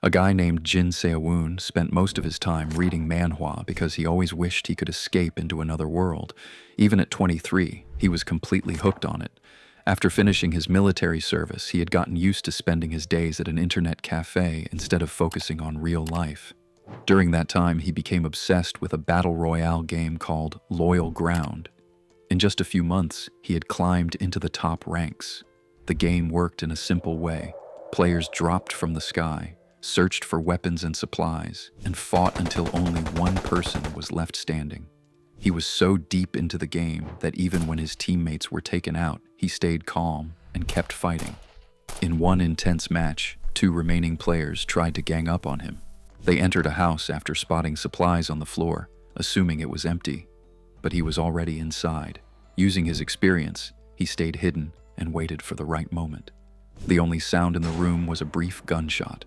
A guy named Jin Seowoon spent most of his time reading manhwa because he always wished he could escape into another world. Even at 23, he was completely hooked on it. After finishing his military service, he had gotten used to spending his days at an internet cafe instead of focusing on real life. During that time, he became obsessed with a battle royale game called Loyal Ground. In just a few months, he had climbed into the top ranks. The game worked in a simple way. Players dropped from the sky, searched for weapons and supplies, and fought until only one person was left standing. He was so deep into the game that even when his teammates were taken out, he stayed calm and kept fighting. In one intense match, 2 remaining players tried to gang up on him. They entered a house after spotting supplies on the floor, assuming it was empty. But he was already inside. Using his experience, he stayed hidden and waited for the right moment. The only sound in the room was a brief gunshot.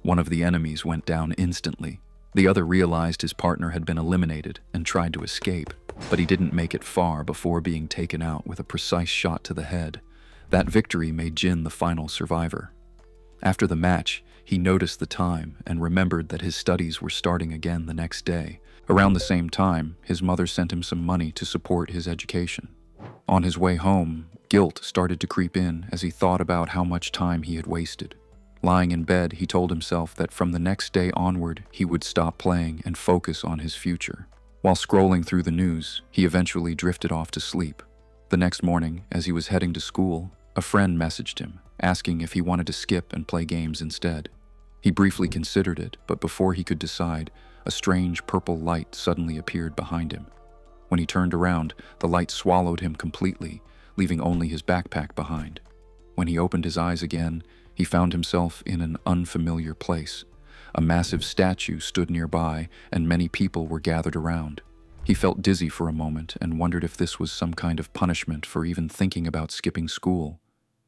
One of the enemies went down instantly. The other realized his partner had been eliminated and tried to escape, but he didn't make it far before being taken out with a precise shot to the head. That victory made Jin the final survivor. After the match, he noticed the time and remembered that his studies were starting again the next day. Around the same time, his mother sent him some money to support his education. On his way home, guilt started to creep in as he thought about how much time he had wasted. Lying in bed, he told himself that from the next day onward, he would stop playing and focus on his future. While scrolling through the news, he eventually drifted off to sleep. The next morning, as he was heading to school, a friend messaged him, asking if he wanted to skip and play games instead. He briefly considered it, but before he could decide, a strange purple light suddenly appeared behind him. When he turned around, the light swallowed him completely, leaving only his backpack behind. When he opened his eyes again, he found himself in an unfamiliar place. A massive statue stood nearby, and many people were gathered around. He felt dizzy for a moment and wondered if this was some kind of punishment for even thinking about skipping school.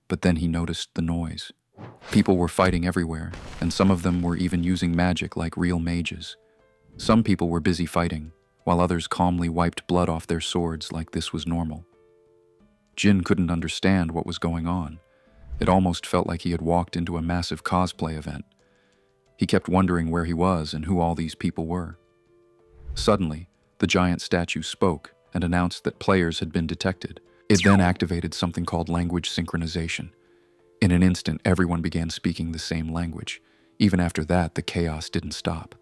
But then he noticed the noise. People were fighting everywhere, and some of them were even using magic like real mages. Some people were busy fighting, while others calmly wiped blood off their swords like this was normal. Jin couldn't understand what was going on. It almost felt like he had walked into a massive cosplay event. He kept wondering where he was and who all these people were. Suddenly, the giant statue spoke and announced that players had been detected. It then activated something called language synchronization. In an instant, everyone began speaking the same language. Even after that, the chaos didn't stop.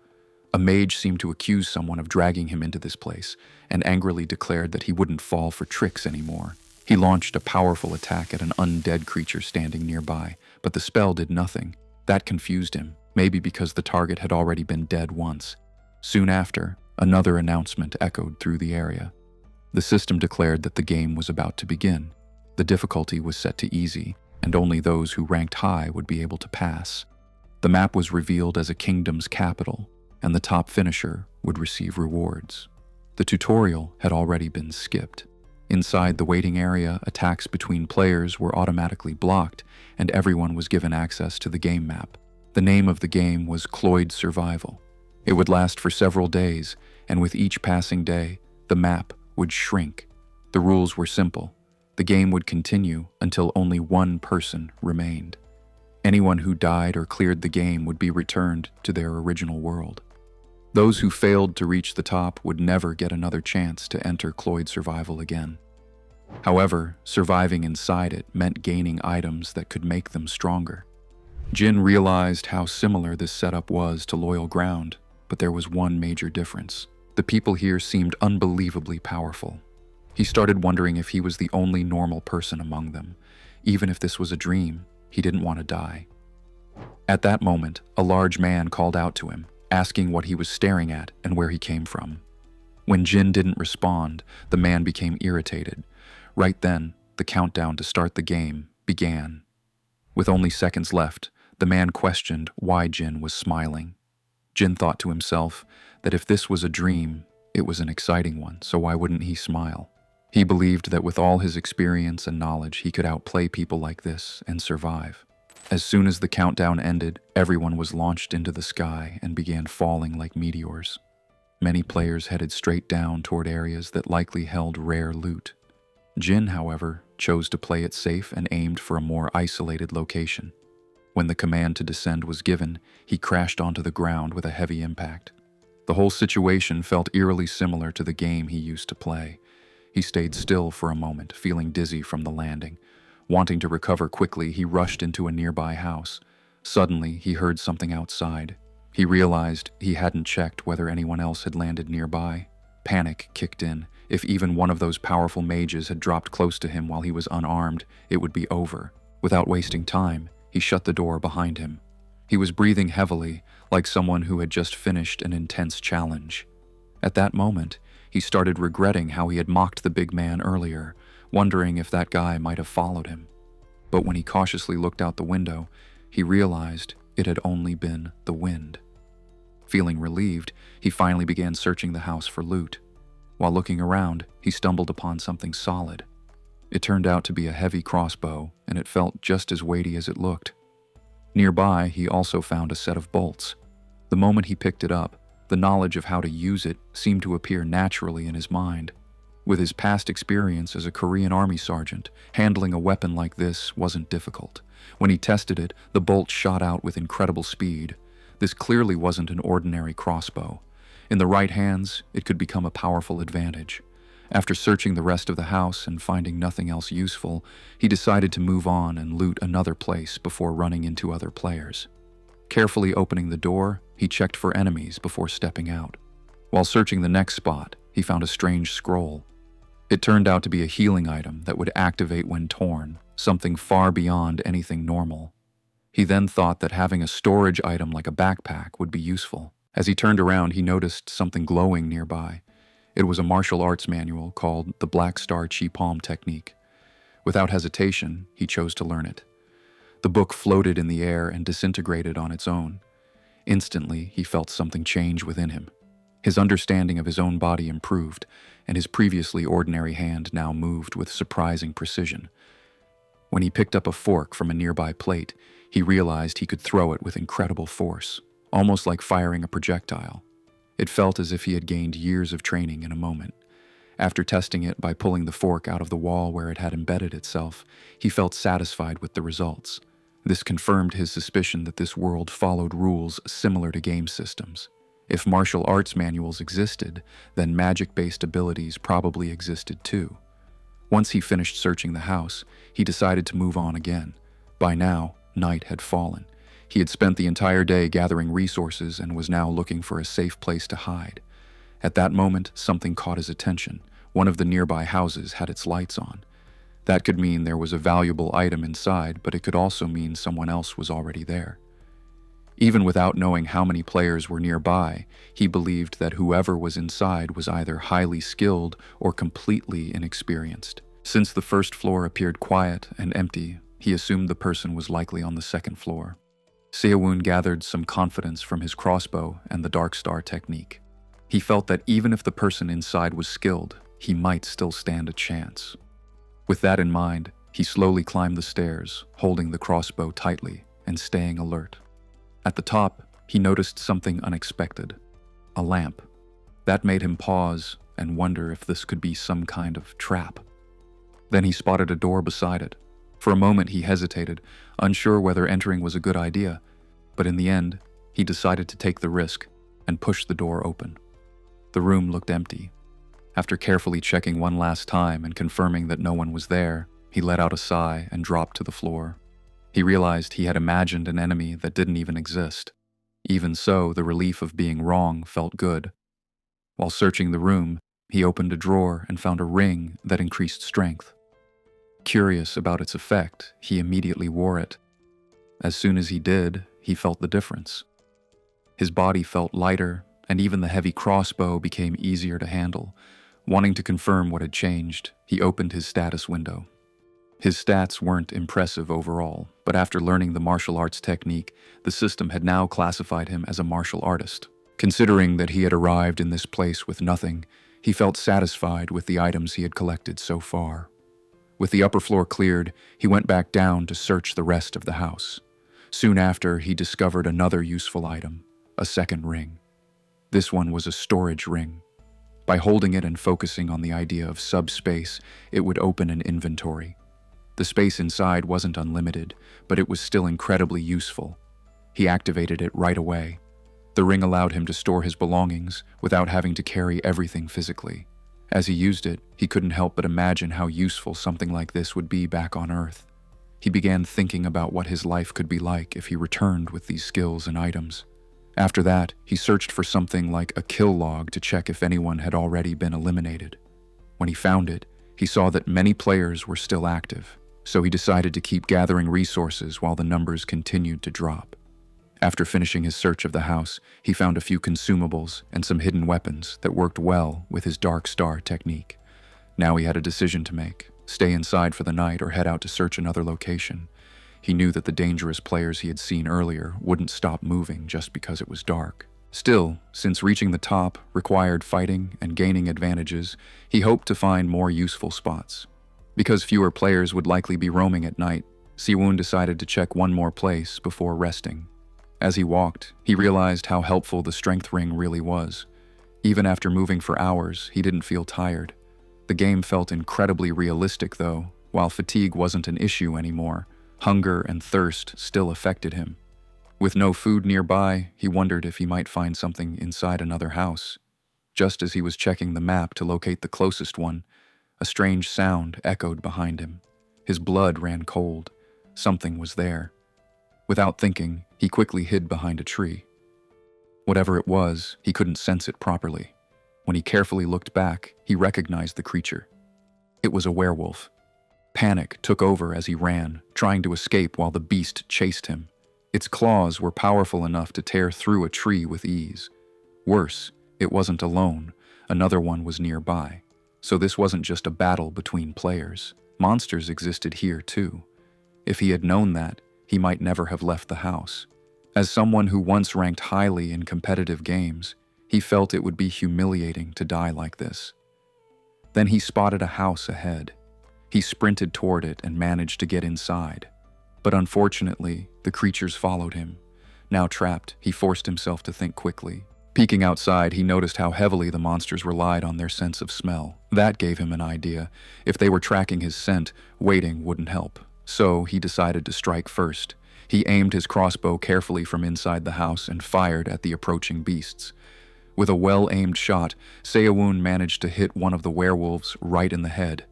A mage seemed to accuse someone of dragging him into this place and angrily declared that he wouldn't fall for tricks anymore. He launched a powerful attack at an undead creature standing nearby, but the spell did nothing. That confused him, maybe because the target had already been dead once. Soon after, another announcement echoed through the area. The system declared that the game was about to begin. The difficulty was set to easy, and only those who ranked high would be able to pass. The map was revealed as a kingdom's capital, and the top finisher would receive rewards. The tutorial had already been skipped. Inside the waiting area, attacks between players were automatically blocked, and everyone was given access to the game map. The name of the game was Cloyd Survival. It would last for several days, and with each passing day, the map would shrink. The rules were simple. The game would continue until only one person remained. Anyone who died or cleared the game would be returned to their original world. Those who failed to reach the top would never get another chance to enter Cloyd Survival again. However, surviving inside it meant gaining items that could make them stronger. Jin realized how similar this setup was to Loyal Ground, but there was one major difference. The people here seemed unbelievably powerful. He started wondering if he was the only normal person among them. Even if this was a dream, he didn't want to die. At that moment, a large man called out to him, asking what he was staring at and where he came from. When Jin didn't respond, the man became irritated. Right then, the countdown to start the game began. With only seconds left, the man questioned why Jin was smiling. Jin thought to himself that if this was a dream, it was an exciting one, so why wouldn't he smile? He believed that with all his experience and knowledge, he could outplay people like this and survive. As soon as the countdown ended, everyone was launched into the sky and began falling like meteors. Many players headed straight down toward areas that likely held rare loot. Jin, however, chose to play it safe and aimed for a more isolated location. When the command to descend was given, he crashed onto the ground with a heavy impact. The whole situation felt eerily similar to the game he used to play. He stayed still for a moment, feeling dizzy from the landing. Wanting to recover quickly, he rushed into a nearby house. Suddenly, he heard something outside. He realized he hadn't checked whether anyone else had landed nearby. Panic kicked in. If even one of those powerful mages had dropped close to him while he was unarmed, it would be over. Without wasting time, he shut the door behind him. He was breathing heavily, like someone who had just finished an intense challenge. At that moment, he started regretting how he had mocked the big man earlier, wondering if that guy might have followed him. But when he cautiously looked out the window, he realized it had only been the wind. Feeling relieved, he finally began searching the house for loot. While looking around, he stumbled upon something solid. It turned out to be a heavy crossbow, and it felt just as weighty as it looked. Nearby, he also found a set of bolts. The moment he picked it up, the knowledge of how to use it seemed to appear naturally in his mind. With his past experience as a Korean army sergeant, handling a weapon like this wasn't difficult. When he tested it, the bolt shot out with incredible speed. This clearly wasn't an ordinary crossbow. In the right hands, it could become a powerful advantage. After searching the rest of the house and finding nothing else useful, he decided to move on and loot another place before running into other players. Carefully opening the door, he checked for enemies before stepping out. While searching the next spot, he found a strange scroll. It turned out to be a healing item that would activate when torn, something far beyond anything normal. He then thought that having a storage item like a backpack would be useful. As he turned around, he noticed something glowing nearby. It was a martial arts manual called the Black Star Chi Palm Technique. Without hesitation, he chose to learn it. The book floated in the air and disintegrated on its own. Instantly, he felt something change within him. His understanding of his own body improved, and his previously ordinary hand now moved with surprising precision. When he picked up a fork from a nearby plate, he realized he could throw it with incredible force, almost like firing a projectile. It felt as if he had gained years of training in a moment. After testing it by pulling the fork out of the wall where it had embedded itself, he felt satisfied with the results. This confirmed his suspicion that this world followed rules similar to game systems. If martial arts manuals existed, then magic-based abilities probably existed too. Once he finished searching the house, he decided to move on again. By now, night had fallen. He had spent the entire day gathering resources and was now looking for a safe place to hide. At that moment, something caught his attention. One of the nearby houses had its lights on. That could mean there was a valuable item inside, but it could also mean someone else was already there. Even without knowing how many players were nearby, he believed that whoever was inside was either highly skilled or completely inexperienced. Since the first floor appeared quiet and empty, he assumed the person was likely on the second floor. Seo-woon gathered some confidence from his crossbow and the Dark Star technique. He felt that even if the person inside was skilled, he might still stand a chance. With that in mind, he slowly climbed the stairs, holding the crossbow tightly and staying alert. At the top, he noticed something unexpected: a lamp. That made him pause and wonder if this could be some kind of trap. Then he spotted a door beside it. For a moment he hesitated, unsure whether entering was a good idea, but in the end, he decided to take the risk and push the door open. The room looked empty. After carefully checking one last time and confirming that no one was there, he let out a sigh and dropped to the floor. He realized he had imagined an enemy that didn't even exist. Even so, the relief of being wrong felt good. While searching the room, he opened a drawer and found a ring that increased strength. Curious about its effect, he immediately wore it. As soon as he did, he felt the difference. His body felt lighter, and even the heavy crossbow became easier to handle. Wanting to confirm what had changed, he opened his status window. His stats weren't impressive overall, but after learning the martial arts technique, the system had now classified him as a martial artist. Considering that he had arrived in this place with nothing, he felt satisfied with the items he had collected so far. With the upper floor cleared, he went back down to search the rest of the house. Soon after, he discovered another useful item, a second ring. This one was a storage ring. By holding it and focusing on the idea of subspace, it would open an inventory. The space inside wasn't unlimited, but it was still incredibly useful. He activated it right away. The ring allowed him to store his belongings without having to carry everything physically. As he used it, he couldn't help but imagine how useful something like this would be back on Earth. He began thinking about what his life could be like if he returned with these skills and items. After that, he searched for something like a kill log to check if anyone had already been eliminated. When he found it, he saw that many players were still active, so he decided to keep gathering resources while the numbers continued to drop. After finishing his search of the house, he found a few consumables and some hidden weapons that worked well with his Dark Star technique. Now he had a decision to make: stay inside for the night or head out to search another location. He knew that the dangerous players he had seen earlier wouldn't stop moving just because it was dark. Still, since reaching the top required fighting and gaining advantages, he hoped to find more useful spots. Because fewer players would likely be roaming at night, Siwon decided to check one more place before resting. As he walked, he realized how helpful the strength ring really was. Even after moving for hours, he didn't feel tired. The game felt incredibly realistic though. While fatigue wasn't an issue anymore, hunger and thirst still affected him. With no food nearby, he wondered if he might find something inside another house. Just as he was checking the map to locate the closest one, a strange sound echoed behind him. His blood ran cold. Something was there. Without thinking, he quickly hid behind a tree. Whatever it was, he couldn't sense it properly. When he carefully looked back, he recognized the creature. It was a werewolf. Panic took over as he ran, trying to escape while the beast chased him. Its claws were powerful enough to tear through a tree with ease. Worse, it wasn't alone. Another one was nearby. So this wasn't just a battle between players. Monsters existed here too. If he had known that, he might never have left the house. As someone who once ranked highly in competitive games, he felt it would be humiliating to die like this. Then he spotted a house ahead. He sprinted toward it and managed to get inside. But unfortunately, the creatures followed him. Now trapped, he forced himself to think quickly. Peeking outside, he noticed how heavily the monsters relied on their sense of smell. That gave him an idea. If they were tracking his scent, waiting wouldn't help. So he decided to strike first. He aimed his crossbow carefully from inside the house and fired at the approaching beasts. With a well-aimed shot, Seo-woon managed to hit one of the werewolves right in the head.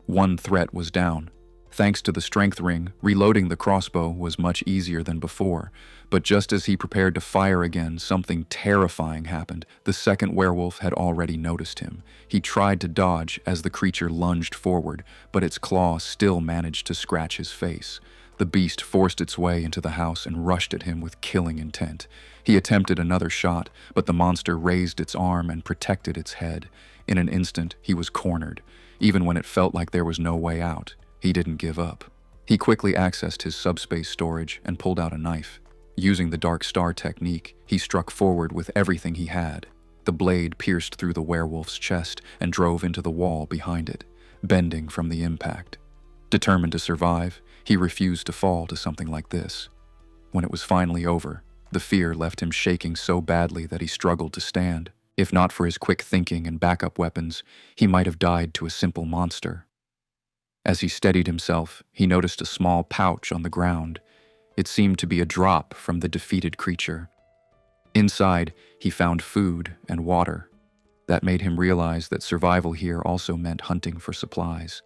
One threat was down. Thanks to the strength ring, reloading the crossbow was much easier than before. But just as he prepared to fire again, something terrifying happened. The second werewolf had already noticed him. He tried to dodge as the creature lunged forward, but its claw still managed to scratch his face. The beast forced its way into the house and rushed at him with killing intent. He attempted another shot, but the monster raised its arm and protected its head. In an instant, he was cornered. Even when it felt like there was no way out, he didn't give up. He quickly accessed his subspace storage and pulled out a knife. Using the Dark Star technique, he struck forward with everything he had. The blade pierced through the werewolf's chest and drove into the wall behind it, bending from the impact. Determined to survive, he refused to fall to something like this. When it was finally over, the fear left him shaking so badly that he struggled to stand. If not for his quick thinking and backup weapons, he might have died to a simple monster. As he steadied himself, he noticed a small pouch on the ground. It seemed to be a drop from the defeated creature. Inside, he found food and water. That made him realize that survival here also meant hunting for supplies.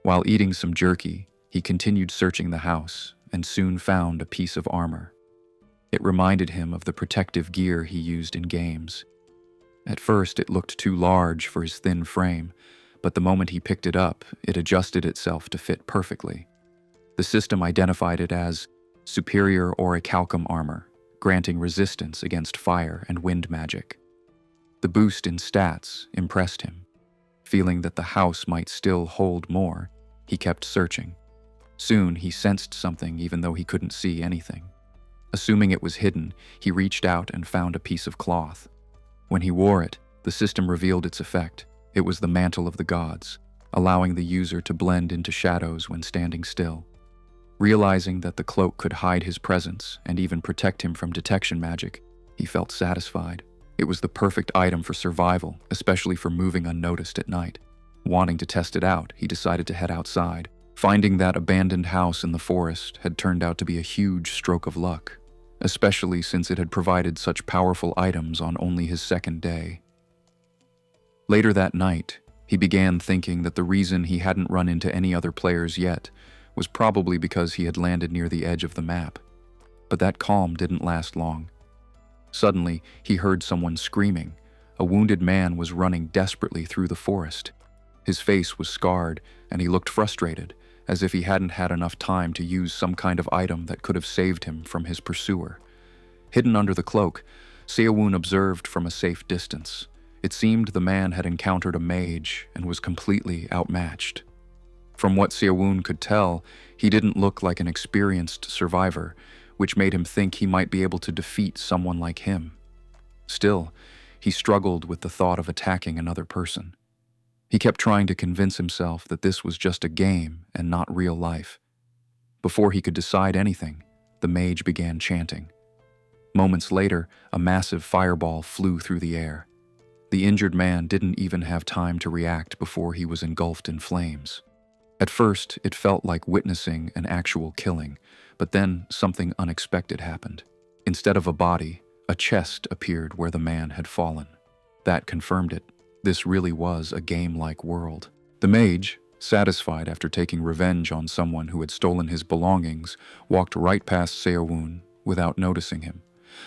While eating some jerky, he continued searching the house and soon found a piece of armor. It reminded him of the protective gear he used in games. At first, it looked too large for his thin frame, but the moment he picked it up, it adjusted itself to fit perfectly. The system identified it as superior orichalcum armor, granting resistance against fire and wind magic. The boost in stats impressed him. Feeling that the house might still hold more, he kept searching. Soon, he sensed something even though he couldn't see anything. Assuming it was hidden, he reached out and found a piece of cloth. When he wore it, the system revealed its effect. It was the mantle of the gods, allowing the user to blend into shadows when standing still. Realizing that the cloak could hide his presence and even protect him from detection magic, he felt satisfied. It was the perfect item for survival, especially for moving unnoticed at night. Wanting to test it out, he decided to head outside. Finding that abandoned house in the forest had turned out to be a huge stroke of luck, especially since it had provided such powerful items on only his second day. Later that night, he began thinking that the reason he hadn't run into any other players yet was probably because he had landed near the edge of the map. But that calm didn't last long. Suddenly, he heard someone screaming. A wounded man was running desperately through the forest. His face was scarred, and he looked frustrated, as if he hadn't had enough time to use some kind of item that could have saved him from his pursuer. Hidden under the cloak, Seowon observed from a safe distance. It seemed the man had encountered a mage and was completely outmatched. From what Seowon could tell, he didn't look like an experienced survivor, which made him think he might be able to defeat someone like him. Still, he struggled with the thought of attacking another person. He kept trying to convince himself that this was just a game and not real life. Before he could decide anything, the mage began chanting. Moments later, a massive fireball flew through the air. The injured man didn't even have time to react before he was engulfed in flames. At first, it felt like witnessing an actual killing, but then something unexpected happened. Instead of a body, a chest appeared where the man had fallen. That confirmed it. This really was a game-like world. The mage, satisfied after taking revenge on someone who had stolen his belongings, walked right past Seowon without noticing him.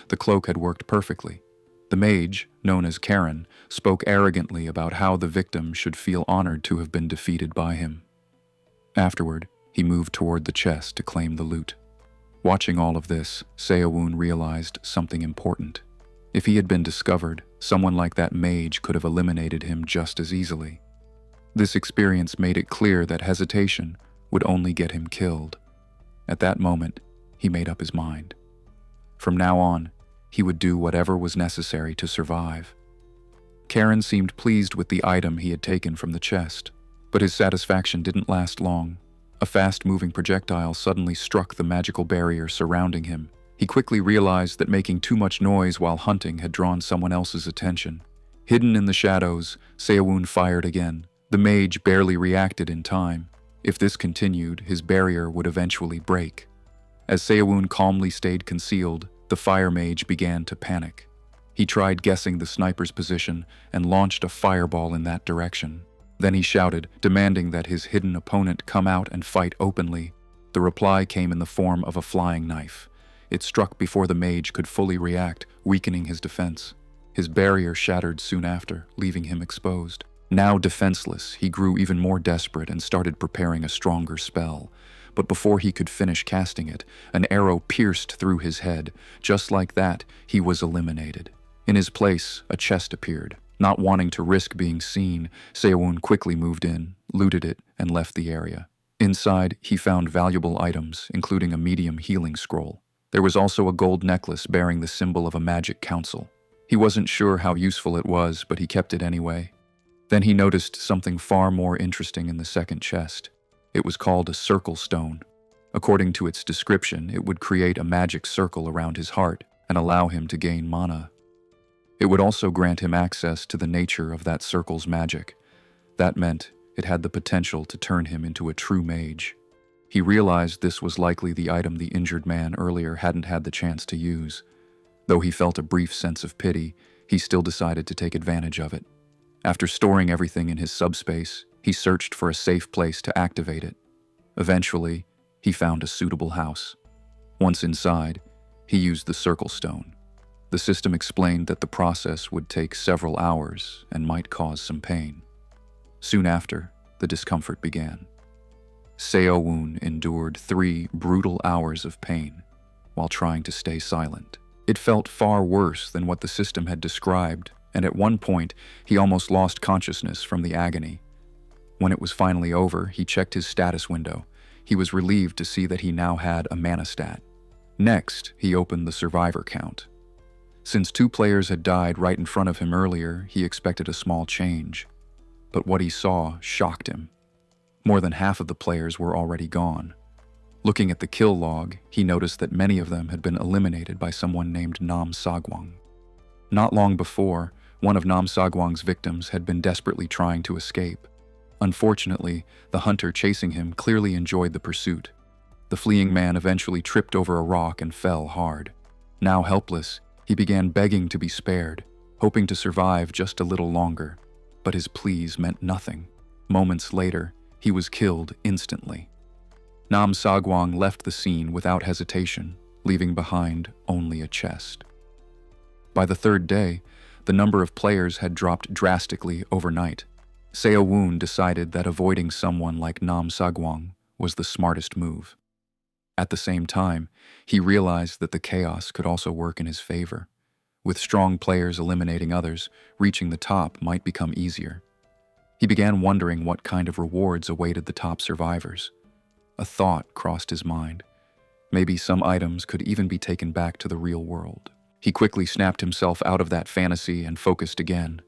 The cloak had worked perfectly. The mage, known as Karen, spoke arrogantly about how the victim should feel honored to have been defeated by him. Afterward, he moved toward the chest to claim the loot. Watching all of this, Seowon realized something important. If he had been discovered, someone like that mage could have eliminated him just as easily. This experience made it clear that hesitation would only get him killed. At that moment, he made up his mind. From now on, he would do whatever was necessary to survive. Karen seemed pleased with the item he had taken from the chest, but his satisfaction didn't last long. A fast-moving projectile suddenly struck the magical barrier surrounding him. He quickly realized that making too much noise while hunting had drawn someone else's attention. Hidden in the shadows, Seowon fired again. The mage barely reacted in time. If this continued, his barrier would eventually break. As Seowon calmly stayed concealed, the fire mage began to panic. He tried guessing the sniper's position and launched a fireball in that direction. Then he shouted, demanding that his hidden opponent come out and fight openly. The reply came in the form of a flying knife. It struck before the mage could fully react, weakening his defense. His barrier shattered soon after, leaving him exposed. Now defenseless, he grew even more desperate and started preparing a stronger spell. But before he could finish casting it, an arrow pierced through his head. Just like that, he was eliminated. In his place, a chest appeared. Not wanting to risk being seen, Seowon quickly moved in, looted it, and left the area. Inside, he found valuable items, including a medium healing scroll. There was also a gold necklace bearing the symbol of a magic council. He wasn't sure how useful it was, but he kept it anyway. Then he noticed something far more interesting in the second chest. It was called a circle stone. According to its description, it would create a magic circle around his heart and allow him to gain mana. It would also grant him access to the nature of that circle's magic. That meant it had the potential to turn him into a true mage. He realized this was likely the item the injured man earlier hadn't had the chance to use. Though he felt a brief sense of pity, he still decided to take advantage of it. After storing everything in his subspace, he searched for a safe place to activate it. Eventually, he found a suitable house. Once inside, he used the circle stone. The system explained that the process would take several hours and might cause some pain. Soon after, the discomfort began. Seowon endured 3 brutal hours of pain while trying to stay silent. It felt far worse than what the system had described, and at one point, he almost lost consciousness from the agony. When it was finally over, he checked his status window. He was relieved to see that he now had a mana stat. Next, he opened the survivor count. Since 2 players had died right in front of him earlier, he expected a small change. But what he saw shocked him. More than half of the players were already gone. Looking at the kill log, he noticed that many of them had been eliminated by someone named Nam Sagwang. Not long before, one of Nam Sagwang's victims had been desperately trying to escape. Unfortunately, the hunter chasing him clearly enjoyed the pursuit. The fleeing man eventually tripped over a rock and fell hard. Now helpless, he began begging to be spared, hoping to survive just a little longer. But his pleas meant nothing. Moments later, he was killed instantly. Nam Sagwang left the scene without hesitation, leaving behind only a chest. By the third day, the number of players had dropped drastically overnight. Seo Woon decided that avoiding someone like Nam Sagwang was the smartest move. At the same time, he realized that the chaos could also work in his favor. With strong players eliminating others, reaching the top might become easier. He began wondering what kind of rewards awaited the top survivors. A thought crossed his mind. Maybe some items could even be taken back to the real world. He quickly snapped himself out of that fantasy and focused again.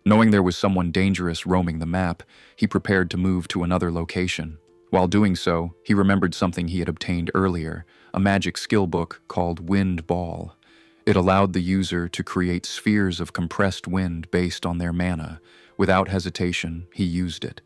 Knowing there was someone dangerous roaming the map, he prepared to move to another location. While doing so, he remembered something he had obtained earlier, a magic skill book called Wind Ball. It allowed the user to create spheres of compressed wind based on their mana. Without hesitation, he used it.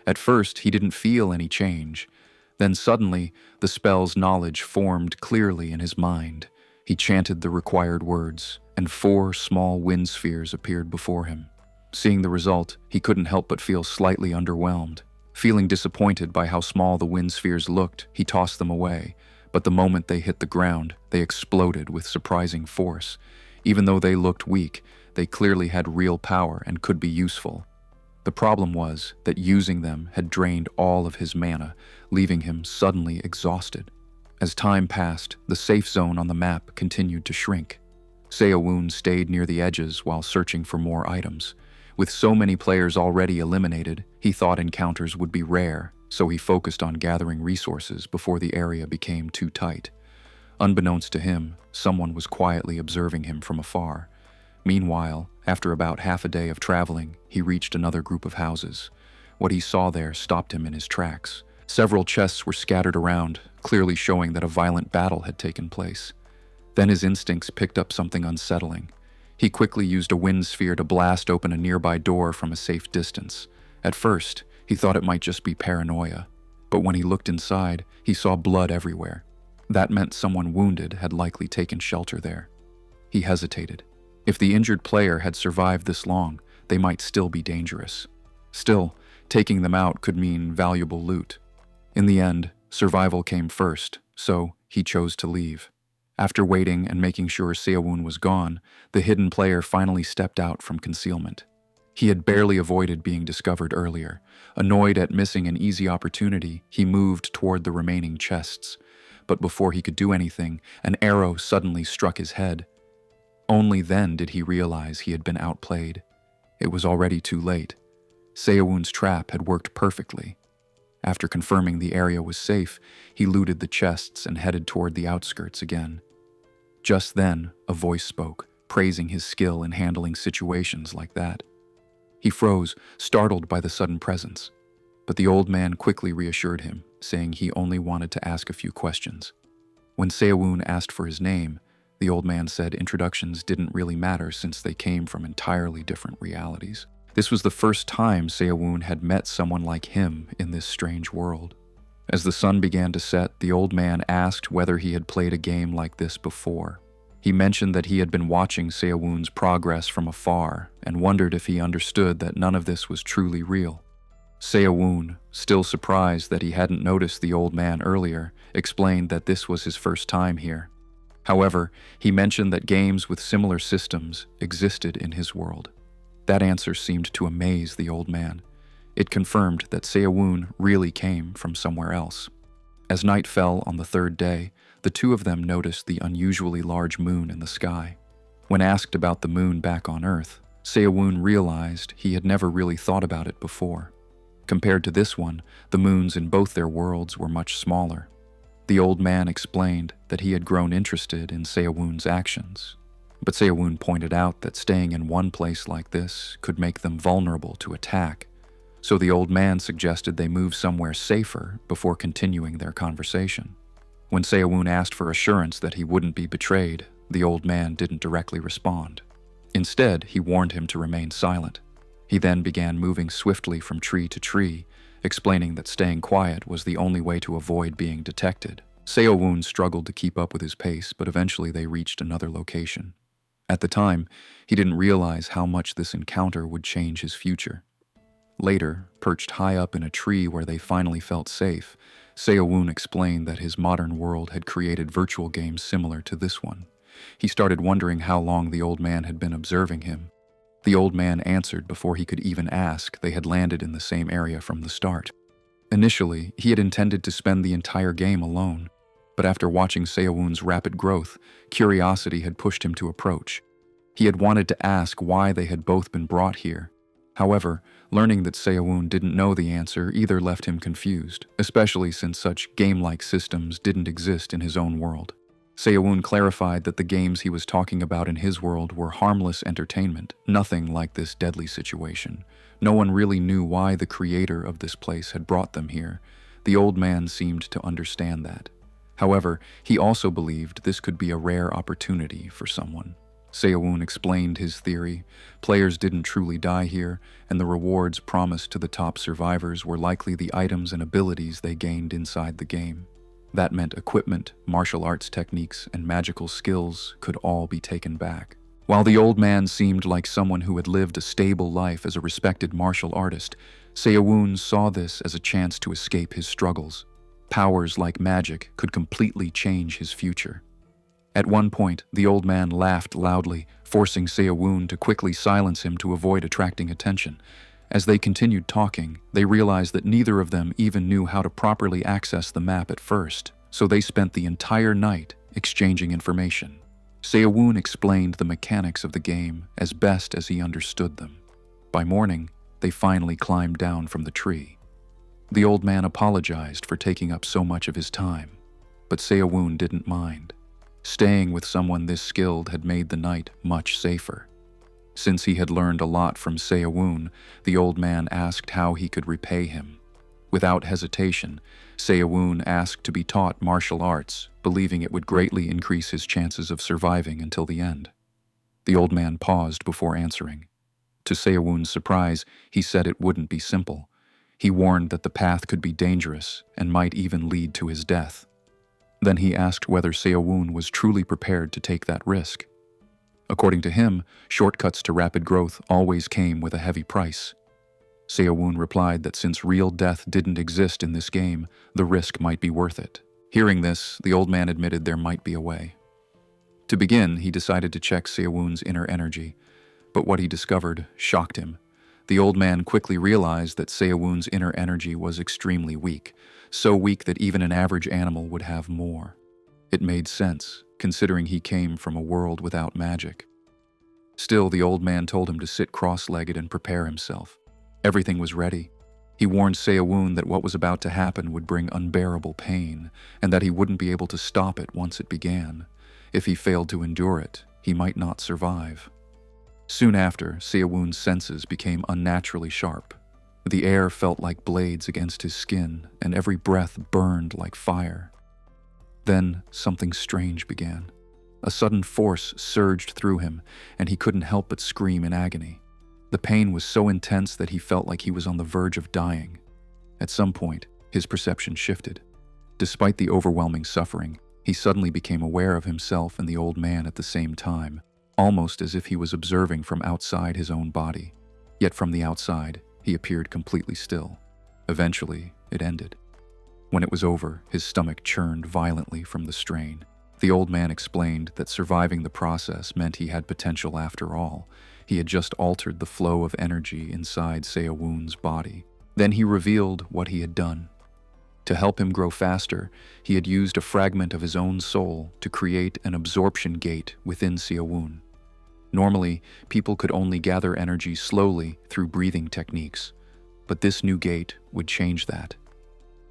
At first, he didn't feel any change. Then suddenly, the spell's knowledge formed clearly in his mind. He chanted the required words, and 4 small wind spheres appeared before him. Seeing the result, he couldn't help but feel slightly underwhelmed. Feeling disappointed by how small the wind spheres looked, he tossed them away. But the moment they hit the ground, they exploded with surprising force. Even though they looked weak, they clearly had real power and could be useful. The problem was that using them had drained all of his mana, leaving him suddenly exhausted. As time passed, the safe zone on the map continued to shrink. Seo Woon stayed near the edges while searching for more items. With so many players already eliminated, he thought encounters would be rare, so he focused on gathering resources before the area became too tight. Unbeknownst to him, someone was quietly observing him from afar. Meanwhile, after about half a day of traveling, he reached another group of houses. What he saw there stopped him in his tracks. Several chests were scattered around, clearly showing that a violent battle had taken place. Then his instincts picked up something unsettling. He quickly used a wind sphere to blast open a nearby door from a safe distance. At first, he thought it might just be paranoia, but when he looked inside, he saw blood everywhere. That meant someone wounded had likely taken shelter there. He hesitated. If the injured player had survived this long, they might still be dangerous. Still, taking them out could mean valuable loot. In the end, survival came first, so he chose to leave. After waiting and making sure Seo Woon was gone, the hidden player finally stepped out from concealment. He had barely avoided being discovered earlier. Annoyed at missing an easy opportunity, he moved toward the remaining chests. But before he could do anything, an arrow suddenly struck his head. Only then did he realize he had been outplayed. It was already too late. Seo Woon's trap had worked perfectly. After confirming the area was safe, he looted the chests and headed toward the outskirts again. Just then, a voice spoke, praising his skill in handling situations like that. He froze, startled by the sudden presence. But the old man quickly reassured him, saying he only wanted to ask a few questions. When Seo Woon asked for his name, the old man said introductions didn't really matter since they came from entirely different realities. This was the first time Seo Woon had met someone like him in this strange world. As the sun began to set, the old man asked whether he had played a game like this before. He mentioned that he had been watching Seo Woon's progress from afar and wondered if he understood that none of this was truly real. Seo Woon, still surprised that he hadn't noticed the old man earlier, explained that this was his first time here. However, he mentioned that games with similar systems existed in his world. That answer seemed to amaze the old man. It confirmed that Seo Woon really came from somewhere else. As night fell on the third day, the two of them noticed the unusually large moon in the sky. When asked about the moon back on Earth, Seo Woon realized he had never really thought about it before. Compared to this one, the moons in both their worlds were much smaller. The old man explained that he had grown interested in Seo Woon's actions. But Seo Woon pointed out that staying in one place like this could make them vulnerable to attack. So the old man suggested they move somewhere safer before continuing their conversation. When Seo Woon asked for assurance that he wouldn't be betrayed, the old man didn't directly respond. Instead, he warned him to remain silent. He then began moving swiftly from tree to tree, explaining that staying quiet was the only way to avoid being detected. Seo-woon struggled to keep up with his pace, but eventually they reached another location. At the time, he didn't realize how much this encounter would change his future. Later, perched high up in a tree where they finally felt safe, Seo-woon explained that his modern world had created virtual games similar to this one. He started wondering how long the old man had been observing him. The old man answered before he could even ask. They had landed in the same area from the start. Initially, he had intended to spend the entire game alone, but after watching Seo-woon's rapid growth, curiosity had pushed him to approach. He had wanted to ask why they had both been brought here. However, learning that Seo-woon didn't know the answer either left him confused, especially since such game-like systems didn't exist in his own world. Seo-woon clarified that the games he was talking about in his world were harmless entertainment, nothing like this deadly situation. No one really knew why the creator of this place had brought them here. The old man seemed to understand that. However, he also believed this could be a rare opportunity for someone. Seo-woon explained his theory. Players didn't truly die here, and the rewards promised to the top survivors were likely the items and abilities they gained inside the game. That meant equipment, martial arts techniques, and magical skills could all be taken back. While the old man seemed like someone who had lived a stable life as a respected martial artist, Seo-woon saw this as a chance to escape his struggles. Powers like magic could completely change his future. At one point, the old man laughed loudly, forcing Seo-woon to quickly silence him to avoid attracting attention. As they continued talking, they realized that neither of them even knew how to properly access the map at first, so they spent the entire night exchanging information. Seo-woon explained the mechanics of the game as best as he understood them. By morning, they finally climbed down from the tree. The old man apologized for taking up so much of his time, but Seo-woon didn't mind. Staying with someone this skilled had made the night much safer. Since he had learned a lot from Seo-woon, the old man asked how he could repay him. Without hesitation, Seo-woon asked to be taught martial arts, believing it would greatly increase his chances of surviving until the end. The old man paused before answering. To Seo-woon's surprise, he said it wouldn't be simple. He warned that the path could be dangerous and might even lead to his death. Then he asked whether Seo-woon was truly prepared to take that risk. According to him, shortcuts to rapid growth always came with a heavy price. Seo-woon replied that since real death didn't exist in this game, the risk might be worth it. Hearing this, the old man admitted there might be a way. To begin, he decided to check Seo-woon's inner energy, but what he discovered shocked him. The old man quickly realized that Seo-woon's inner energy was extremely weak, so weak that even an average animal would have more. It made sense, considering he came from a world without magic. Still, the old man told him to sit cross-legged and prepare himself. Everything was ready. He warned Seo-woon that what was about to happen would bring unbearable pain, and that he wouldn't be able to stop it once it began. If he failed to endure it, he might not survive. Soon after, Seo-woon's senses became unnaturally sharp. The air felt like blades against his skin, and every breath burned like fire. Then, something strange began. A sudden force surged through him, and he couldn't help but scream in agony. The pain was so intense that he felt like he was on the verge of dying. At some point, his perception shifted. Despite the overwhelming suffering, he suddenly became aware of himself and the old man at the same time, almost as if he was observing from outside his own body. Yet from the outside, he appeared completely still. Eventually, it ended. When it was over, his stomach churned violently from the strain. The old man explained that surviving the process meant he had potential after all. He had just altered the flow of energy inside Seo-woon's body. Then he revealed what he had done. To help him grow faster, he had used a fragment of his own soul to create an absorption gate within Seo-woon. Normally, people could only gather energy slowly through breathing techniques, but this new gate would change that.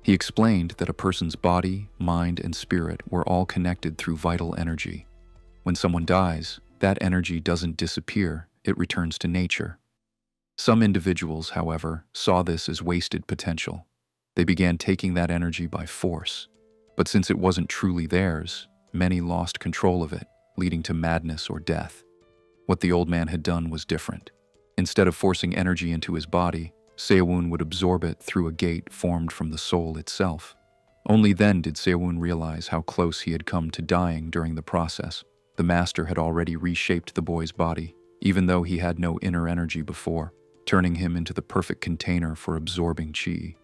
He explained that a person's body, mind, and spirit were all connected through vital energy. When someone dies, that energy doesn't disappear, it returns to nature. Some individuals, however, saw this as wasted potential. They began taking that energy by force. But since it wasn't truly theirs, many lost control of it, leading to madness or death. What the old man had done was different. Instead of forcing energy into his body, Seo-woon would absorb it through a gate formed from the soul itself. Only then did Seo-woon realize how close he had come to dying during the process. The master had already reshaped the boy's body, even though he had no inner energy before, turning him into the perfect container for absorbing chi.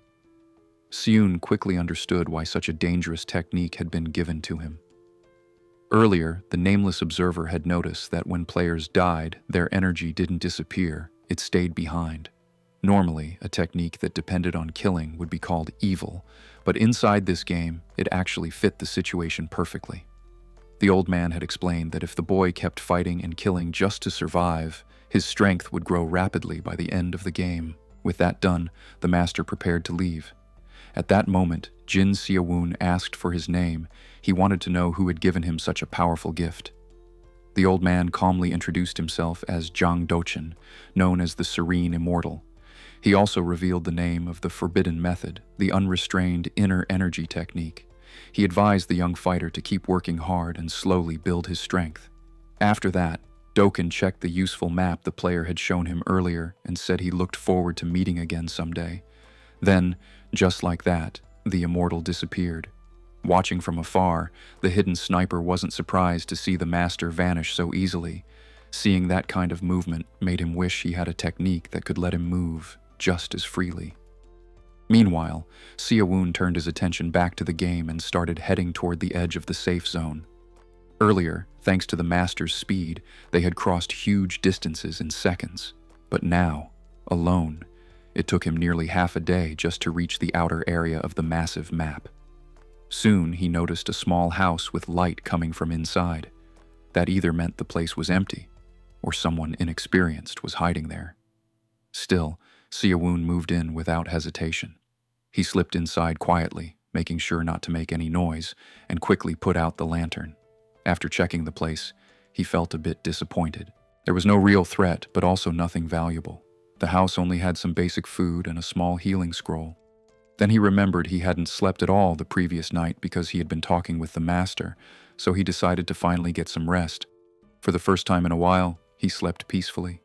Seo-woon quickly understood why such a dangerous technique had been given to him. Earlier, the nameless observer had noticed that when players died, their energy didn't disappear, it stayed behind. Normally, a technique that depended on killing would be called evil, but inside this game, it actually fit the situation perfectly. The old man had explained that if the boy kept fighting and killing just to survive, his strength would grow rapidly by the end of the game. With that done, the master prepared to leave. At that moment, Jin Seo-woon asked for his name. He wanted to know who had given him such a powerful gift. The old man calmly introduced himself as Jang Dochin, known as the Serene Immortal. He also revealed the name of the forbidden method, the unrestrained inner energy technique. He advised the young fighter to keep working hard and slowly build his strength. After that, Dokkan checked the useful map the player had shown him earlier and said he looked forward to meeting again someday. Then, just like that, the immortal disappeared. Watching from afar, the hidden sniper wasn't surprised to see the master vanish so easily. Seeing that kind of movement made him wish he had a technique that could let him move just as freely. Meanwhile, Seo-woon turned his attention back to the game and started heading toward the edge of the safe zone. Earlier, thanks to the master's speed, they had crossed huge distances in seconds. But now, alone, it took him nearly half a day just to reach the outer area of the massive map. Soon, he noticed a small house with light coming from inside. That either meant the place was empty, or someone inexperienced was hiding there. Still, Seo-woon moved in without hesitation. He slipped inside quietly, making sure not to make any noise, and quickly put out the lantern. After checking the place, he felt a bit disappointed. There was no real threat, but also nothing valuable. The house only had some basic food and a small healing scroll. Then he remembered he hadn't slept at all the previous night because he had been talking with the master, so he decided to finally get some rest. For the first time in a while, he slept peacefully.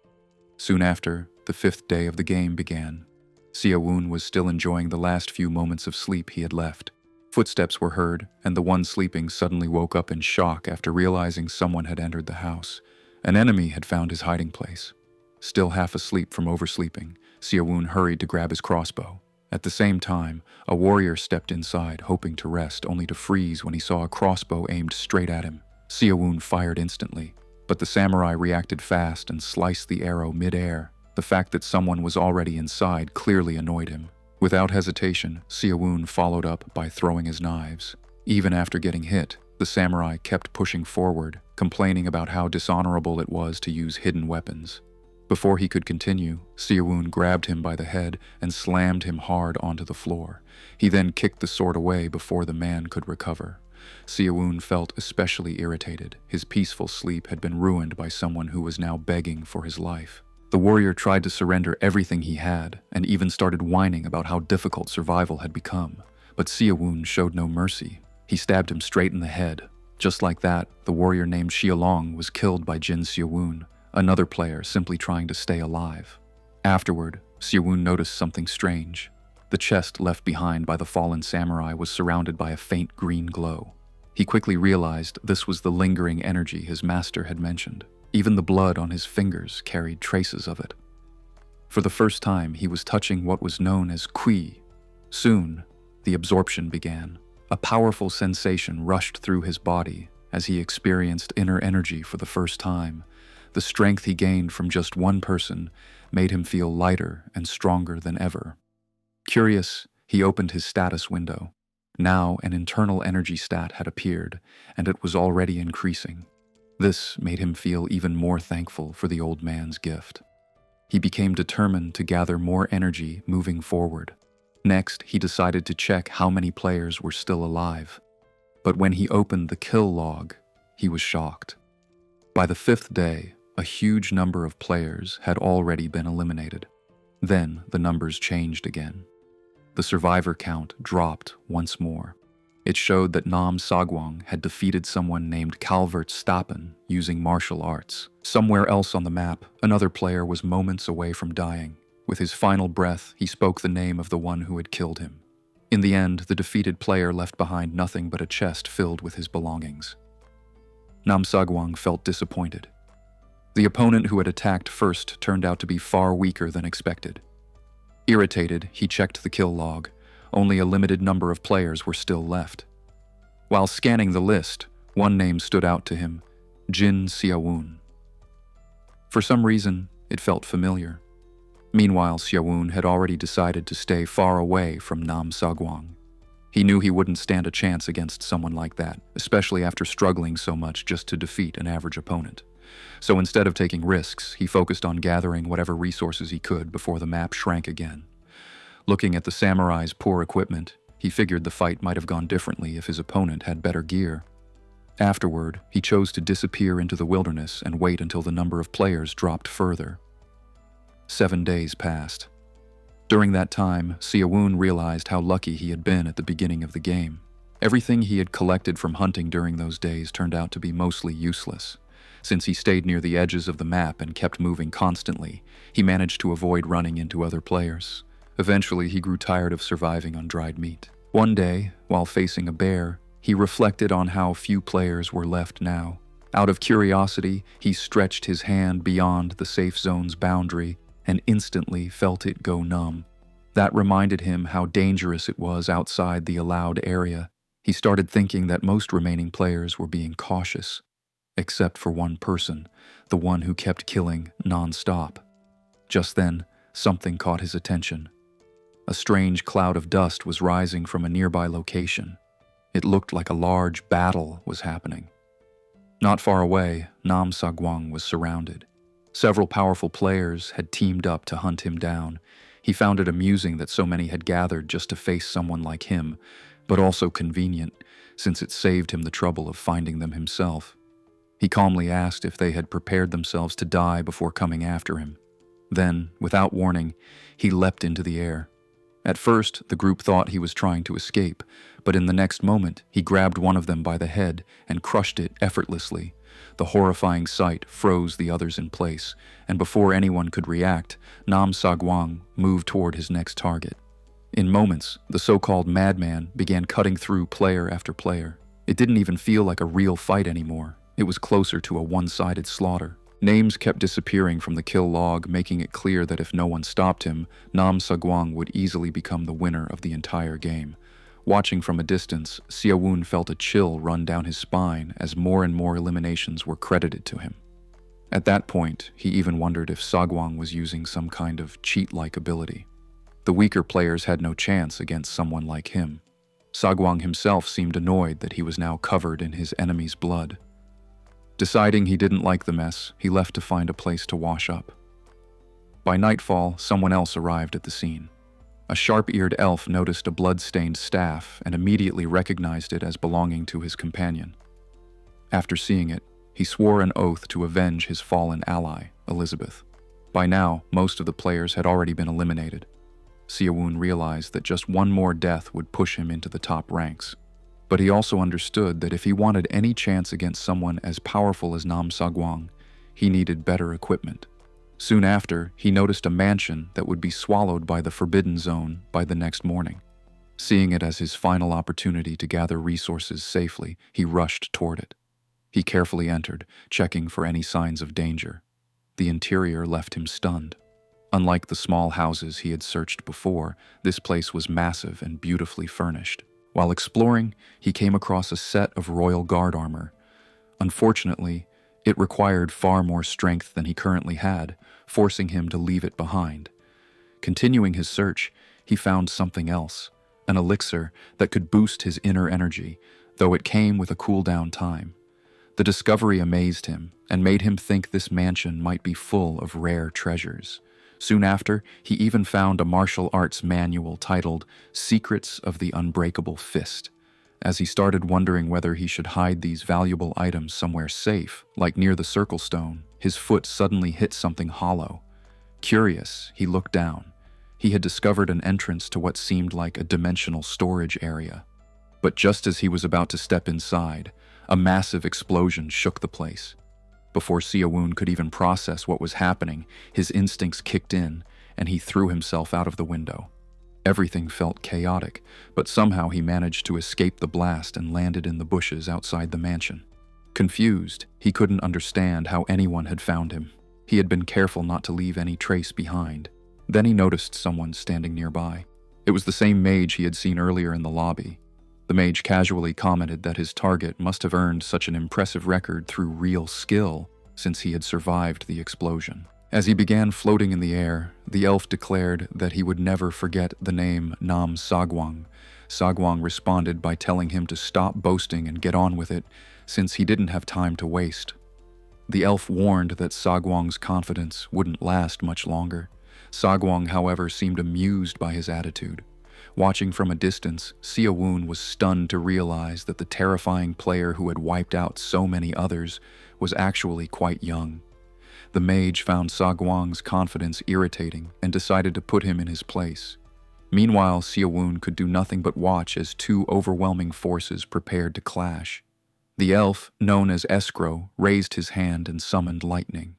Soon after, the 5th day of the game began. Seo-woon was still enjoying the last few moments of sleep he had left. Footsteps were heard, and the one sleeping suddenly woke up in shock after realizing someone had entered the house. An enemy had found his hiding place. Still half asleep from oversleeping, Seo-woon hurried to grab his crossbow. At the same time, a warrior stepped inside, hoping to rest, only to freeze when he saw a crossbow aimed straight at him. Seo-woon fired instantly, but the samurai reacted fast and sliced the arrow mid-air. The fact that someone was already inside clearly annoyed him. Without hesitation, Seo-woon followed up by throwing his knives. Even after getting hit, the samurai kept pushing forward, complaining about how dishonorable it was to use hidden weapons. Before he could continue, Seo-woon grabbed him by the head and slammed him hard onto the floor. He then kicked the sword away before the man could recover. Seo-woon felt especially irritated. His peaceful sleep had been ruined by someone who was now begging for his life. The warrior tried to surrender everything he had, and even started whining about how difficult survival had become. But Seo-woon showed no mercy. He stabbed him straight in the head. Just like that, the warrior named Xialong was killed by Jin Seo-woon, another player simply trying to stay alive. Afterward, Seo-woon noticed something strange. The chest left behind by the fallen samurai was surrounded by a faint green glow. He quickly realized this was the lingering energy his master had mentioned. Even the blood on his fingers carried traces of it. For the first time, he was touching what was known as qi. Soon, the absorption began. A powerful sensation rushed through his body as he experienced inner energy for the first time. The strength he gained from just one person made him feel lighter and stronger than ever. Curious, he opened his status window. Now an internal energy stat had appeared, and it was already increasing. This made him feel even more thankful for the old man's gift. He became determined to gather more energy moving forward. Next, he decided to check how many players were still alive. But when he opened the kill log, he was shocked. By the 5th day, a huge number of players had already been eliminated. Then the numbers changed again. The survivor count dropped once more. It showed that Nam Sagwang had defeated someone named Calvert Stappen using martial arts. Somewhere else on the map, another player was moments away from dying. With his final breath, he spoke the name of the one who had killed him. In the end, the defeated player left behind nothing but a chest filled with his belongings. Nam Sagwang felt disappointed. The opponent who had attacked first turned out to be far weaker than expected. Irritated, he checked the kill log. Only a limited number of players were still left. While scanning the list, one name stood out to him: Jin Xiaowun. For some reason, it felt familiar. Meanwhile, Xiaowun had already decided to stay far away from Nam Sagwang. He knew he wouldn't stand a chance against someone like that, especially after struggling so much just to defeat an average opponent. So instead of taking risks, he focused on gathering whatever resources he could before the map shrank again. Looking at the samurai's poor equipment, he figured the fight might have gone differently if his opponent had better gear. Afterward, he chose to disappear into the wilderness and wait until the number of players dropped further. 7 days passed. During that time, Xiaowun realized how lucky he had been at the beginning of the game. Everything he had collected from hunting during those days turned out to be mostly useless. Since he stayed near the edges of the map and kept moving constantly, he managed to avoid running into other players. Eventually, he grew tired of surviving on dried meat. One day, while facing a bear, he reflected on how few players were left now. Out of curiosity, he stretched his hand beyond the safe zone's boundary and instantly felt it go numb. That reminded him how dangerous it was outside the allowed area. He started thinking that most remaining players were being cautious, except for one person, the one who kept killing non-stop. Just then, something caught his attention. A strange cloud of dust was rising from a nearby location. It looked like a large battle was happening. Not far away, Nam Sagwang was surrounded. Several powerful players had teamed up to hunt him down. He found it amusing that so many had gathered just to face someone like him, but also convenient, since it saved him the trouble of finding them himself. He calmly asked if they had prepared themselves to die before coming after him. Then, without warning, he leapt into the air. At first, the group thought he was trying to escape, but in the next moment, he grabbed one of them by the head and crushed it effortlessly. The horrifying sight froze the others in place, and before anyone could react, Nam Sagwang moved toward his next target. In moments, the so-called madman began cutting through player after player. It didn't even feel like a real fight anymore. It was closer to a one-sided slaughter. Names kept disappearing from the kill log, making it clear that if no one stopped him, Nam Sagwang would easily become the winner of the entire game. Watching from a distance, Xiaowun felt a chill run down his spine as more and more eliminations were credited to him. At that point, he even wondered if Sagwang was using some kind of cheat-like ability. The weaker players had no chance against someone like him. Sagwang himself seemed annoyed that he was now covered in his enemy's blood. Deciding he didn't like the mess, he left to find a place to wash up. By nightfall, someone else arrived at the scene. A sharp-eared elf noticed a blood-stained staff and immediately recognized it as belonging to his companion. After seeing it, he swore an oath to avenge his fallen ally, Elizabeth. By now, most of the players had already been eliminated. Xiaowun realized that just one more death would push him into the top ranks. But he also understood that if he wanted any chance against someone as powerful as Nam Sagwang, he needed better equipment. Soon after, he noticed a mansion that would be swallowed by the Forbidden Zone by the next morning. Seeing it as his final opportunity to gather resources safely, he rushed toward it. He carefully entered, checking for any signs of danger. The interior left him stunned. Unlike the small houses he had searched before, this place was massive and beautifully furnished. While exploring, he came across a set of royal guard armor. Unfortunately, it required far more strength than he currently had, forcing him to leave it behind. Continuing his search, he found something else, an elixir that could boost his inner energy, though it came with a cooldown time. The discovery amazed him and made him think this mansion might be full of rare treasures. Soon after, he even found a martial arts manual titled Secrets of the Unbreakable Fist. As he started wondering whether he should hide these valuable items somewhere safe, like near the circle stone, his foot suddenly hit something hollow. Curious, he looked down. He had discovered an entrance to what seemed like a dimensional storage area. But just as he was about to step inside, a massive explosion shook the place. Before Siawoon could even process what was happening, his instincts kicked in, and he threw himself out of the window. Everything felt chaotic, but somehow he managed to escape the blast and landed in the bushes outside the mansion. Confused, he couldn't understand how anyone had found him. He had been careful not to leave any trace behind. Then he noticed someone standing nearby. It was the same mage he had seen earlier in the lobby. The mage casually commented that his target must have earned such an impressive record through real skill since he had survived the explosion. As he began floating in the air, the elf declared that he would never forget the name Nam Sagwang. Sagwang responded by telling him to stop boasting and get on with it, since he didn't have time to waste. The elf warned that Sagwang's confidence wouldn't last much longer. Sagwang, however, seemed amused by his attitude. Watching from a distance, Siawoon was stunned to realize that the terrifying player who had wiped out so many others was actually quite young. The mage found Sagwang's confidence irritating and decided to put him in his place. Meanwhile, Siawoon could do nothing but watch as two overwhelming forces prepared to clash. The elf, known as Escrow, raised his hand and summoned lightning.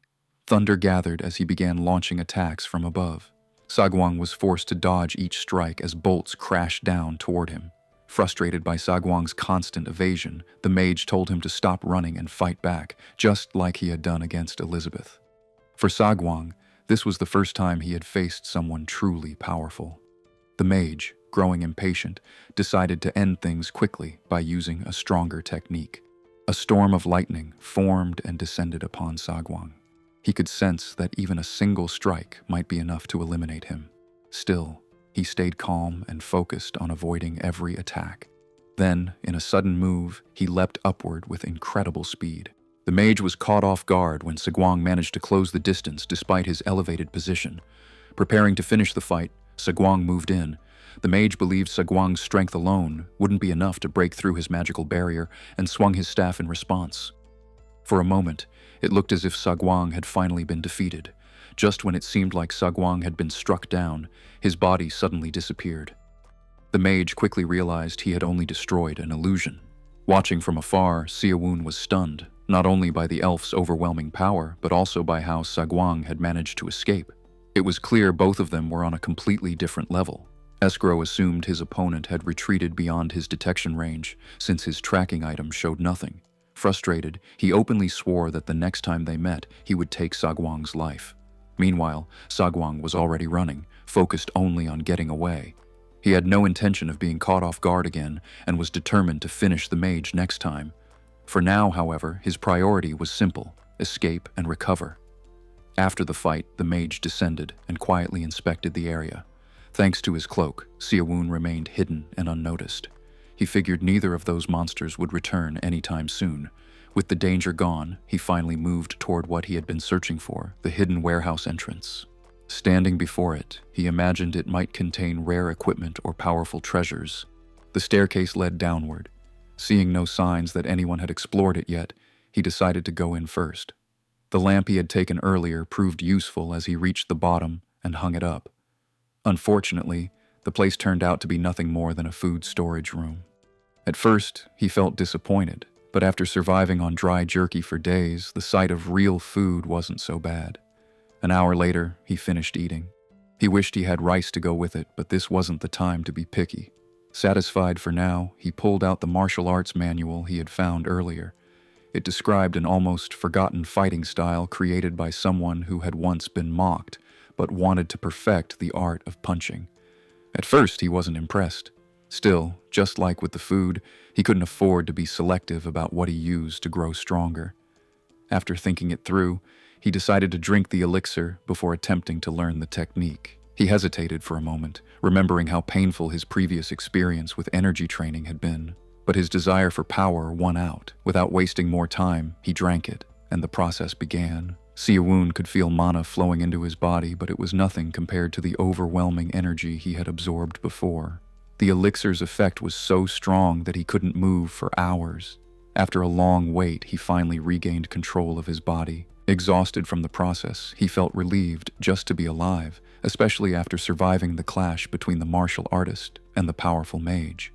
Thunder gathered as he began launching attacks from above. Sagwang was forced to dodge each strike as bolts crashed down toward him. Frustrated by Sagwang's constant evasion, the mage told him to stop running and fight back, just like he had done against Elizabeth. For Sagwang, this was the first time he had faced someone truly powerful. The mage, growing impatient, decided to end things quickly by using a stronger technique. A storm of lightning formed and descended upon Sagwang. He could sense that even a single strike might be enough to eliminate him. Still, he stayed calm and focused on avoiding every attack. Then, in a sudden move, he leapt upward with incredible speed. The mage was caught off guard when Sagwang managed to close the distance despite his elevated position. Preparing to finish the fight, Sagwang moved in. The mage believed Sagwang's strength alone wouldn't be enough to break through his magical barrier and swung his staff in response. For a moment, it looked as if Sagwang had finally been defeated. Just when it seemed like Sagwang had been struck down, his body suddenly disappeared. The mage quickly realized he had only destroyed an illusion. Watching from afar, Siawoon was stunned, not only by the elf's overwhelming power, but also by how Sagwang had managed to escape. It was clear both of them were on a completely different level. Escrow assumed his opponent had retreated beyond his detection range, since his tracking item showed nothing. Frustrated, he openly swore that the next time they met, he would take Sagwang's life. Meanwhile, Sagwang was already running, focused only on getting away. He had no intention of being caught off guard again and was determined to finish the mage next time. For now, however, his priority was simple: escape and recover. After the fight, the mage descended and quietly inspected the area. Thanks to his cloak, Siawoon remained hidden and unnoticed. He figured neither of those monsters would return anytime soon. With the danger gone, he finally moved toward what he had been searching for, the hidden warehouse entrance. Standing before it, he imagined it might contain rare equipment or powerful treasures. The staircase led downward. Seeing no signs that anyone had explored it yet, he decided to go in first. The lamp he had taken earlier proved useful as he reached the bottom and hung it up. Unfortunately, the place turned out to be nothing more than a food storage room. At first, he felt disappointed, but after surviving on dry jerky for days, the sight of real food wasn't so bad. An hour later, he finished eating. He wished he had rice to go with it, but this wasn't the time to be picky. Satisfied for now, he pulled out the martial arts manual he had found earlier. It described an almost forgotten fighting style created by someone who had once been mocked, but wanted to perfect the art of punching. At first, he wasn't impressed. Still, just like with the food, he couldn't afford to be selective about what he used to grow stronger. After thinking it through, he decided to drink the elixir before attempting to learn the technique. He hesitated for a moment, remembering how painful his previous experience with energy training had been. But his desire for power won out. Without wasting more time, he drank it, and the process began. Siawoon could feel mana flowing into his body, but it was nothing compared to the overwhelming energy he had absorbed before. The elixir's effect was so strong that he couldn't move for hours. After a long wait, he finally regained control of his body. Exhausted from the process, he felt relieved just to be alive, especially after surviving the clash between the martial artist and the powerful mage.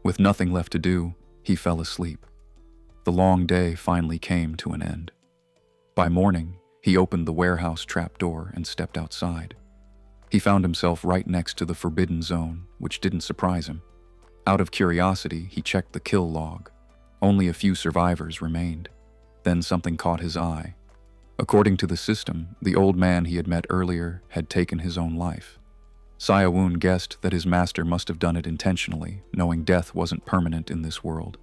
With nothing left to do, he fell asleep. The long day finally came to an end. By morning, he opened the warehouse trapdoor and stepped outside. He found himself right next to the forbidden zone, which didn't surprise him. Out of curiosity, he checked the kill log. Only a few survivors remained. Then something caught his eye. According to the system, the old man he had met earlier had taken his own life. Sayawoon guessed that his master must have done it intentionally, knowing death wasn't permanent in this world,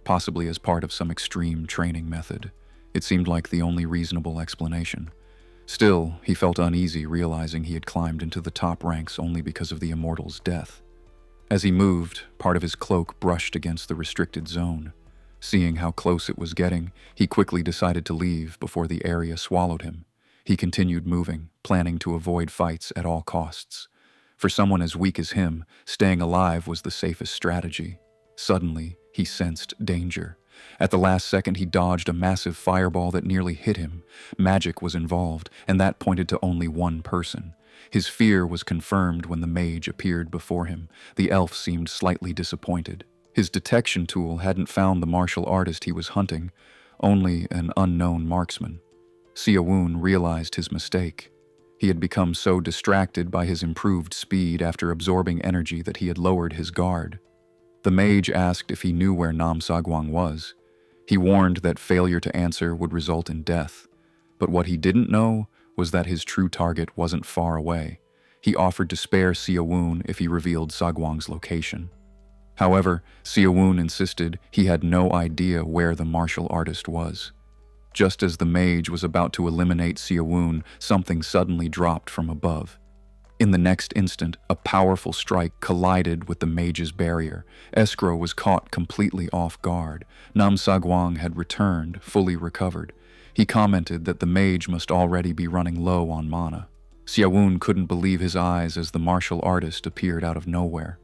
possibly as part of some extreme training method. It seemed like the only reasonable explanation. Still, he felt uneasy realizing he had climbed into the top ranks only because of the immortal's death. As he moved, part of his cloak brushed against the restricted zone. Seeing how close it was getting, he quickly decided to leave before the area swallowed him. He continued moving, planning to avoid fights at all costs. For someone as weak as him, staying alive was the safest strategy. Suddenly, he sensed danger. At the last second, he dodged a massive fireball that nearly hit him. Magic was involved, and that pointed to only one person. His fear was confirmed when the mage appeared before him. The elf seemed slightly disappointed. His detection tool hadn't found the martial artist he was hunting, only an unknown marksman. Sayawoon realized his mistake. He had become so distracted by his improved speed after absorbing energy that he had lowered his guard. The mage asked if he knew where Nam Sagwang was. He warned that failure to answer would result in death. But what he didn't know was that his true target wasn't far away. He offered to spare Sayawoon if he revealed Sagwang's location. However, Sayawoon insisted he had no idea where the martial artist was. Just as the mage was about to eliminate Sayawoon, something suddenly dropped from above. In the next instant, a powerful strike collided with the mage's barrier. Escrow was caught completely off guard. Nam Sagwang had returned, fully recovered. He commented that the mage must already be running low on mana. Sayawoon couldn't believe his eyes as the martial artist appeared out of nowhere.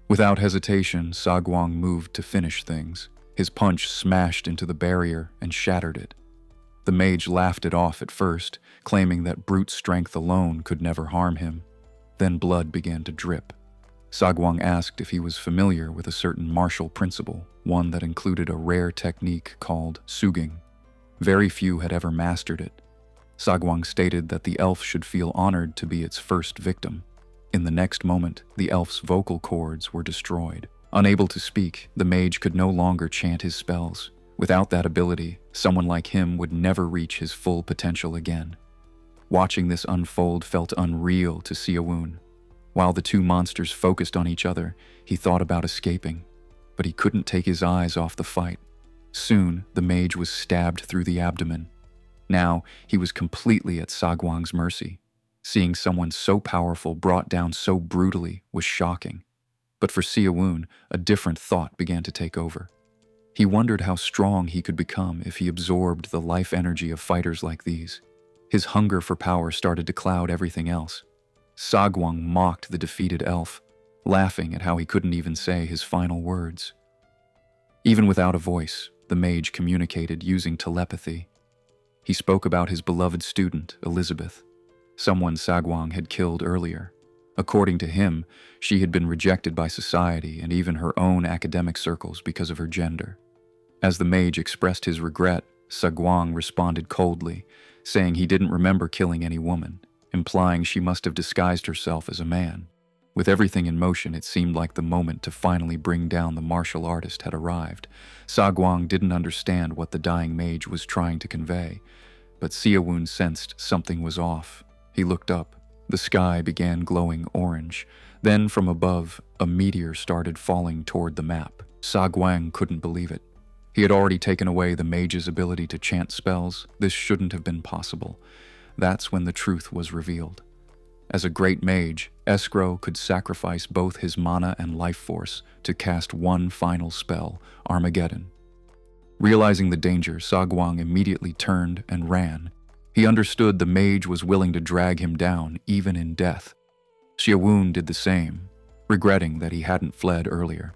Without hesitation, Sagwang moved to finish things. His punch smashed into the barrier and shattered it. The mage laughed it off at first, claiming that brute strength alone could never harm him. Then blood began to drip. Sagwang asked if he was familiar with a certain martial principle, one that included a rare technique called suging. Very few had ever mastered it. Sagwang stated that the elf should feel honored to be its first victim. In the next moment, the elf's vocal cords were destroyed. Unable to speak, the mage could no longer chant his spells. Without that ability, someone like him would never reach his full potential again. Watching this unfold felt unreal to Sayawoon. While the two monsters focused on each other, he thought about escaping, but he couldn't take his eyes off the fight. Soon, the mage was stabbed through the abdomen. Now, he was completely at Sagwang's mercy. Seeing someone so powerful brought down so brutally was shocking. But for Sayawoon, a different thought began to take over. He wondered how strong he could become if he absorbed the life energy of fighters like these. His hunger for power started to cloud everything else. Sagwang mocked the defeated elf, laughing at how he couldn't even say his final words. Even without a voice, the mage communicated using telepathy. He spoke about his beloved student, Elizabeth, someone Sagwang had killed earlier. According to him, she had been rejected by society and even her own academic circles because of her gender. As the mage expressed his regret, Sagwang responded coldly, saying he didn't remember killing any woman, implying she must have disguised herself as a man. With everything in motion, it seemed like the moment to finally bring down the martial artist had arrived. Sagwang didn't understand what the dying mage was trying to convey, but Sayawoon sensed something was off. He looked up. The sky began glowing orange. Then from above, a meteor started falling toward the map. Sagwang couldn't believe it. He had already taken away the mage's ability to chant spells. This shouldn't have been possible. That's when the truth was revealed. As a great mage, Escrow could sacrifice both his mana and life force to cast one final spell, Armageddon. Realizing the danger, Sagwang immediately turned and ran. He understood the mage was willing to drag him down, even in death. Sayawoon did the same, regretting that he hadn't fled earlier.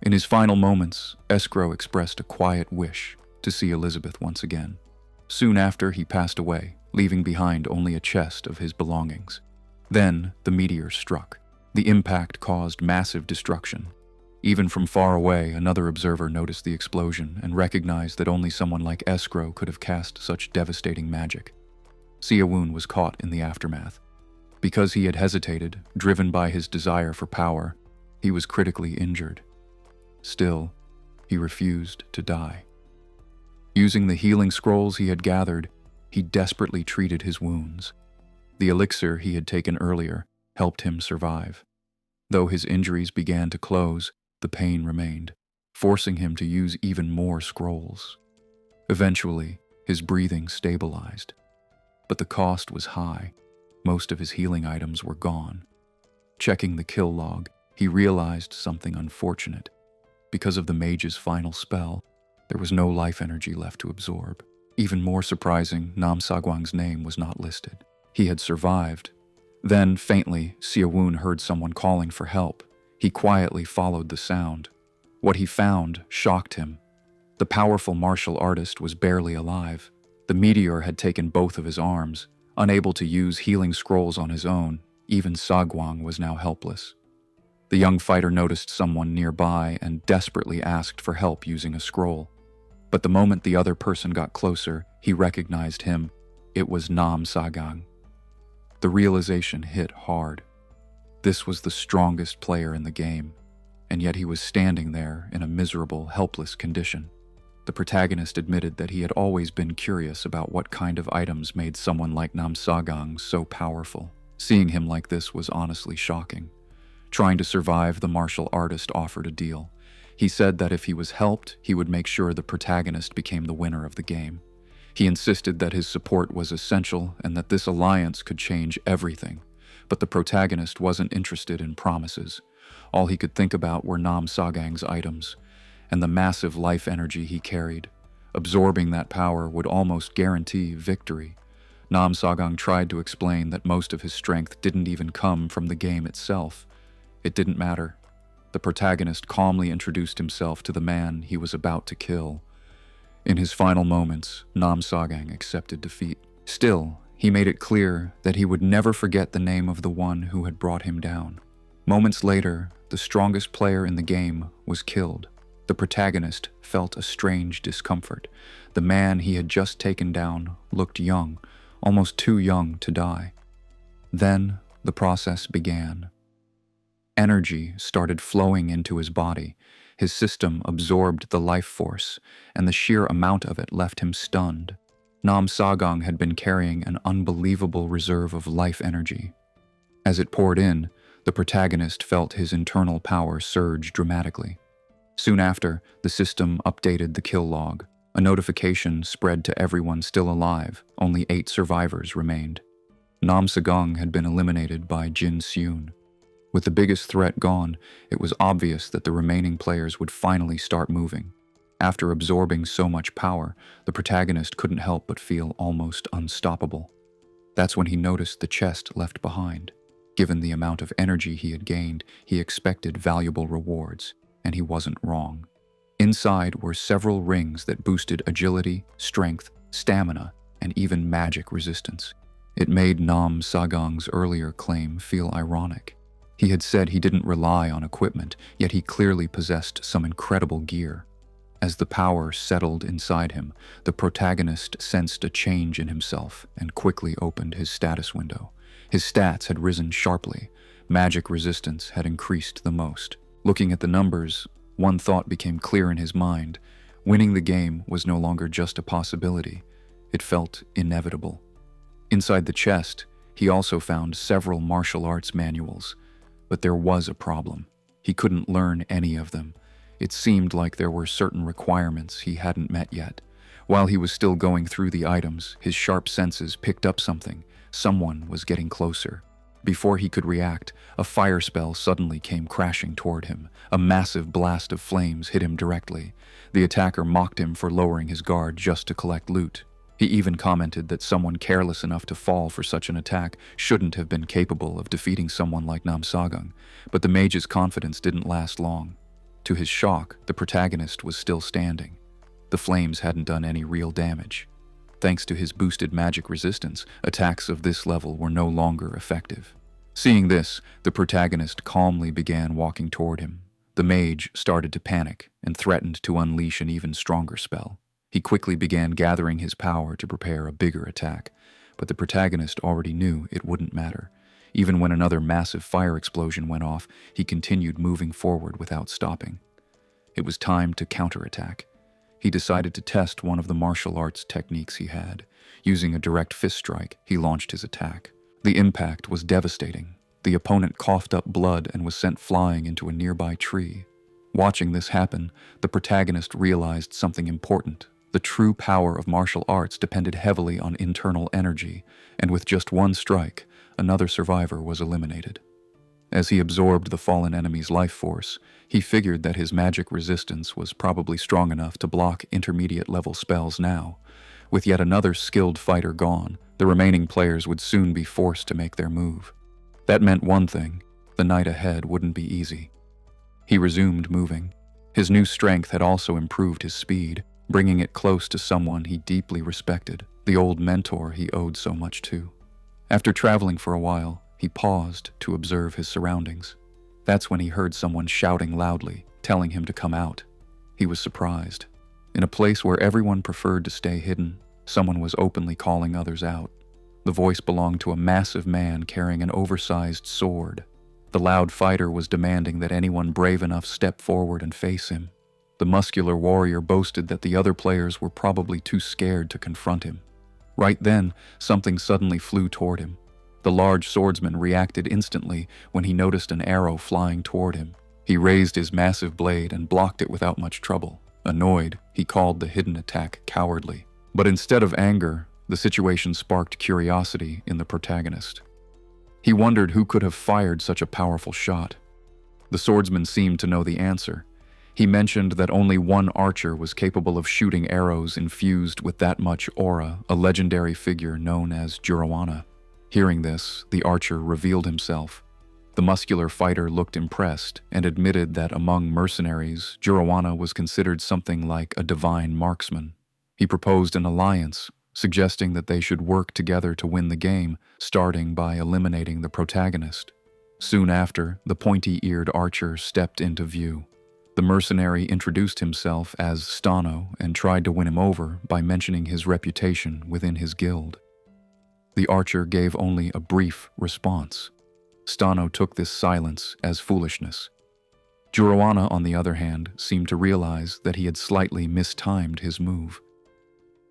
In his final moments, Escrow expressed a quiet wish to see Elizabeth once again. Soon after, he passed away, leaving behind only a chest of his belongings. Then, the meteor struck. The impact caused massive destruction. Even from far away, another observer noticed the explosion and recognized that only someone like Escrow could have cast such devastating magic. Siawun was caught in the aftermath. Because he had hesitated, driven by his desire for power, he was critically injured. Still, he refused to die. Using the healing scrolls he had gathered, he desperately treated his wounds. The elixir he had taken earlier helped him survive. Though his injuries began to close, the pain remained, forcing him to use even more scrolls. Eventually, his breathing stabilized. But the cost was high. Most of his healing items were gone. Checking the kill log, he realized something unfortunate. Because of the mage's final spell, there was no life energy left to absorb. Even more surprising, Nam Sagwang's name was not listed. He had survived. Then, faintly, Siawun heard someone calling for help. He quietly followed the sound. What he found shocked him. The powerful martial artist was barely alive. The meteor had taken both of his arms. Unable to use healing scrolls on his own, even Sagwang was now helpless. The young fighter noticed someone nearby and desperately asked for help using a scroll. But the moment the other person got closer, he recognized him. It was Nam Sagang. The realization hit hard. This was the strongest player in the game, and yet he was standing there in a miserable, helpless condition. The protagonist admitted that he had always been curious about what kind of items made someone like Nam Sagang so powerful. Seeing him like this was honestly shocking. Trying to survive, the martial artist offered a deal. He said that if he was helped, he would make sure the protagonist became the winner of the game. He insisted that his support was essential and that this alliance could change everything. But the protagonist wasn't interested in promises. All he could think about were Nam Sagang's items and the massive life energy he carried. Absorbing that power would almost guarantee victory. Nam Sagang tried to explain that most of his strength didn't even come from the game itself. It didn't matter. The protagonist calmly introduced himself to the man he was about to kill. In his final moments, Nam Sagang accepted defeat. Still, he made it clear that he would never forget the name of the one who had brought him down. Moments later, the strongest player in the game was killed. The protagonist felt a strange discomfort. The man he had just taken down looked young, almost too young to die. Then, the process began. Energy started flowing into his body. His system absorbed the life force, and the sheer amount of it left him stunned. Nam Sagang had been carrying an unbelievable reserve of life energy. As it poured in, the protagonist felt his internal power surge dramatically. Soon after, the system updated the kill log. A notification spread to everyone still alive. Only 8 survivors remained. Nam Sagang had been eliminated by Jin Seun. With the biggest threat gone, it was obvious that the remaining players would finally start moving. After absorbing so much power, the protagonist couldn't help but feel almost unstoppable. That's when he noticed the chest left behind. Given the amount of energy he had gained, he expected valuable rewards, and he wasn't wrong. Inside were several rings that boosted agility, strength, stamina, and even magic resistance. It made Nam Sagang's earlier claim feel ironic. He had said he didn't rely on equipment, yet he clearly possessed some incredible gear. As the power settled inside him, the protagonist sensed a change in himself and quickly opened his status window. His stats had risen sharply. Magic resistance had increased the most. Looking at the numbers, one thought became clear in his mind. Winning the game was no longer just a possibility. It felt inevitable. Inside the chest, he also found several martial arts manuals. But there was a problem. He couldn't learn any of them. It seemed like there were certain requirements he hadn't met yet. While he was still going through the items, his sharp senses picked up something. Someone was getting closer. Before he could react, a fire spell suddenly came crashing toward him. A massive blast of flames hit him directly. The attacker mocked him for lowering his guard just to collect loot. He even commented that someone careless enough to fall for such an attack shouldn't have been capable of defeating someone like Nam Sagang. But the mage's confidence didn't last long. To his shock, the protagonist was still standing. The flames hadn't done any real damage. Thanks to his boosted magic resistance, attacks of this level were no longer effective. Seeing this, the protagonist calmly began walking toward him. The mage started to panic and threatened to unleash an even stronger spell. He quickly began gathering his power to prepare a bigger attack, but the protagonist already knew it wouldn't matter. Even when another massive fire explosion went off, he continued moving forward without stopping. It was time to counterattack. He decided to test one of the martial arts techniques he had. Using a direct fist strike, he launched his attack. The impact was devastating. The opponent coughed up blood and was sent flying into a nearby tree. Watching this happen, the protagonist realized something important. The true power of martial arts depended heavily on internal energy, and with just one strike, another survivor was eliminated. As he absorbed the fallen enemy's life force, he figured that his magic resistance was probably strong enough to block intermediate-level spells now. With yet another skilled fighter gone, the remaining players would soon be forced to make their move. That meant one thing: the night ahead wouldn't be easy. He resumed moving. His new strength had also improved his speed, bringing it close to someone he deeply respected, the old mentor he owed so much to. After traveling for a while, he paused to observe his surroundings. That's when he heard someone shouting loudly, telling him to come out. He was surprised. In a place where everyone preferred to stay hidden, someone was openly calling others out. The voice belonged to a massive man carrying an oversized sword. The loud fighter was demanding that anyone brave enough step forward and face him. The muscular warrior boasted that the other players were probably too scared to confront him. Right then, something suddenly flew toward him. The large swordsman reacted instantly when he noticed an arrow flying toward him. He raised his massive blade and blocked it without much trouble. Annoyed, he called the hidden attack cowardly. But instead of anger, the situation sparked curiosity in the protagonist. He wondered who could have fired such a powerful shot. The swordsman seemed to know the answer. He mentioned that only one archer was capable of shooting arrows infused with that much aura, a legendary figure known as Jurowana. Hearing this, the archer revealed himself. The muscular fighter looked impressed and admitted that among mercenaries, Jurowana was considered something like a divine marksman. He proposed an alliance, suggesting that they should work together to win the game, starting by eliminating the protagonist. Soon after, the pointy-eared archer stepped into view. The mercenary introduced himself as Stano and tried to win him over by mentioning his reputation within his guild. The archer gave only a brief response. Stano took this silence as foolishness. Jurowana, on the other hand, seemed to realize that he had slightly mistimed his move.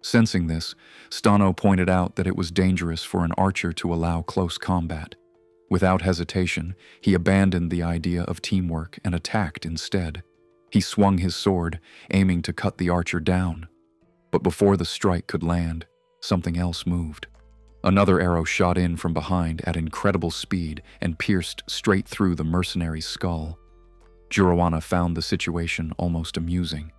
Sensing this, Stano pointed out that it was dangerous for an archer to allow close combat. Without hesitation, he abandoned the idea of teamwork and attacked instead. He swung his sword, aiming to cut the archer down. But before the strike could land, something else moved. Another arrow shot in from behind at incredible speed and pierced straight through the mercenary's skull. Jurowana found the situation almost amusing.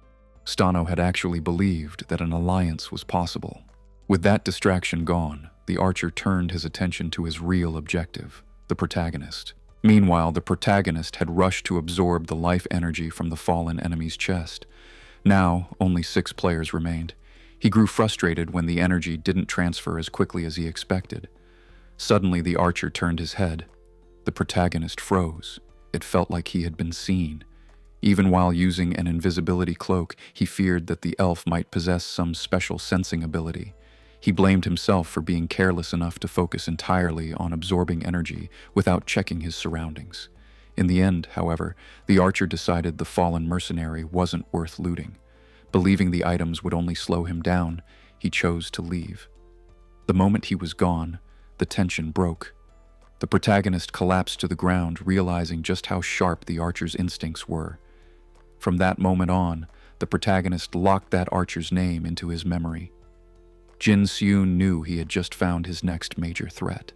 Stano had actually believed that an alliance was possible. With that distraction gone, the archer turned his attention to his real objective, the protagonist. Meanwhile, the protagonist had rushed to absorb the life energy from the fallen enemy's chest. Now, only 6 players remained. He grew frustrated when the energy didn't transfer as quickly as he expected. Suddenly, the archer turned his head. The protagonist froze. It felt like he had been seen. Even while using an invisibility cloak, he feared that the elf might possess some special sensing ability. He blamed himself for being careless enough to focus entirely on absorbing energy without checking his surroundings. In the end, however, the archer decided the fallen mercenary wasn't worth looting. Believing the items would only slow him down, he chose to leave. The moment he was gone, the tension broke. The protagonist collapsed to the ground, realizing just how sharp the archer's instincts were. From that moment on, the protagonist locked that archer's name into his memory. Jin Seun knew he had just found his next major threat.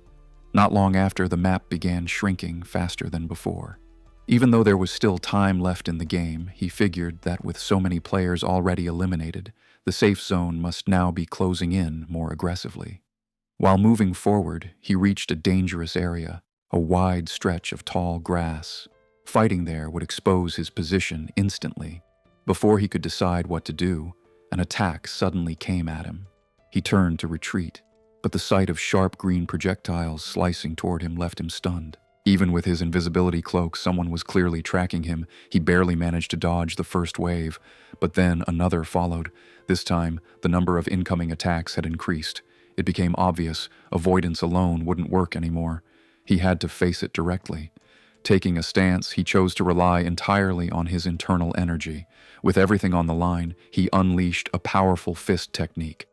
Not long after, the map began shrinking faster than before. Even though there was still time left in the game, he figured that with so many players already eliminated, the safe zone must now be closing in more aggressively. While moving forward, he reached a dangerous area, a wide stretch of tall grass. Fighting there would expose his position instantly. Before he could decide what to do, an attack suddenly came at him. He turned to retreat, but the sight of sharp green projectiles slicing toward him left him stunned. Even with his invisibility cloak, someone was clearly tracking him. He barely managed to dodge the first wave, but then another followed. This time, the number of incoming attacks had increased. It became obvious avoidance alone wouldn't work anymore. He had to face it directly. Taking a stance, he chose to rely entirely on his internal energy. With everything on the line, he unleashed a powerful fist technique.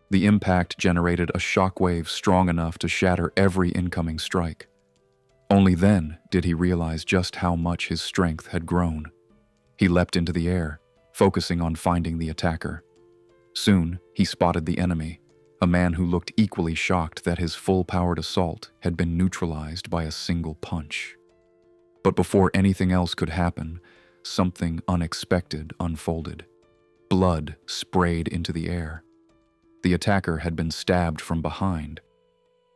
The impact generated a shockwave strong enough to shatter every incoming strike. Only then did he realize just how much his strength had grown. He leapt into the air, focusing on finding the attacker. Soon, he spotted the enemy, a man who looked equally shocked that his full-powered assault had been neutralized by a single punch. But before anything else could happen, something unexpected unfolded. Blood sprayed into the air. The attacker had been stabbed from behind.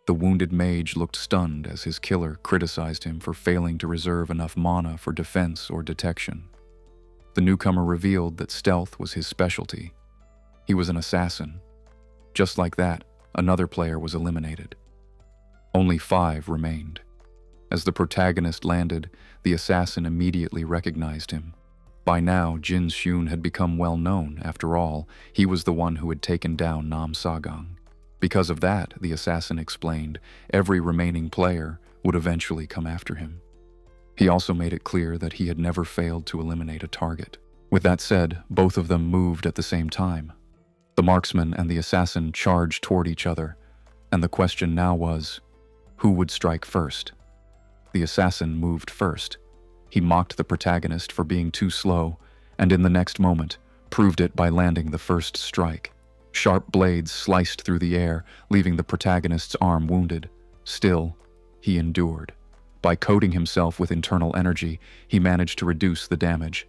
The wounded mage looked stunned as his killer criticized him for failing to reserve enough mana for defense or detection. The newcomer revealed that stealth was his specialty. He was an assassin. Just like that, another player was eliminated. Only 5 remained. As the protagonist landed, the assassin immediately recognized him. By now, Jin Xun had become well known. After all, he was the one who had taken down Nam Sagang. Because of that, the assassin explained, every remaining player would eventually come after him. He also made it clear that he had never failed to eliminate a target. With that said, both of them moved at the same time. The marksman and the assassin charged toward each other, and the question now was, who would strike first? The assassin moved first. He mocked the protagonist for being too slow, and in the next moment, proved it by landing the first strike. Sharp blades sliced through the air, leaving the protagonist's arm wounded. Still, he endured. By coating himself with internal energy, he managed to reduce the damage.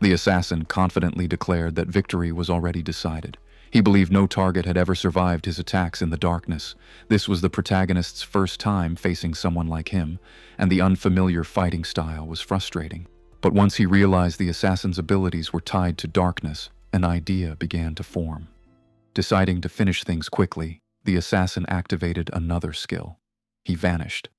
The assassin confidently declared that victory was already decided. He believed no target had ever survived his attacks in the darkness. This was the protagonist's first time facing someone like him, and the unfamiliar fighting style was frustrating. But once he realized the assassin's abilities were tied to darkness, an idea began to form. Deciding to finish things quickly, the assassin activated another skill. He vanished.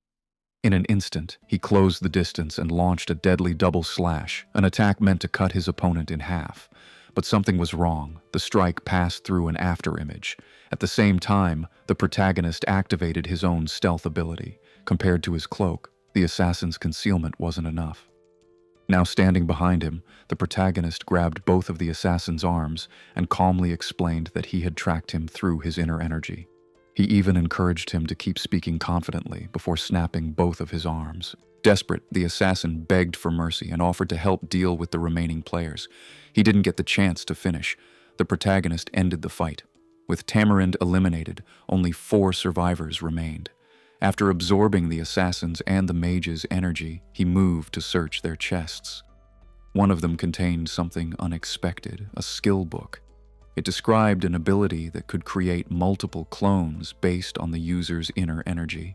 In an instant, he closed the distance and launched a deadly double slash, an attack meant to cut his opponent in half. But something was wrong. The strike passed through an afterimage. At the same time, the protagonist activated his own stealth ability. Compared to his cloak, the assassin's concealment wasn't enough. Now standing behind him, the protagonist grabbed both of the assassin's arms and calmly explained that he had tracked him through his inner energy. He even encouraged him to keep speaking confidently before snapping both of his arms. Desperate, the assassin begged for mercy and offered to help deal with the remaining players. He didn't get the chance to finish. The protagonist ended the fight. With Tamarind eliminated, only 4 survivors remained. After absorbing the assassin's and the mage's energy, he moved to search their chests. One of them contained something unexpected, a skill book. It described an ability that could create multiple clones based on the user's inner energy.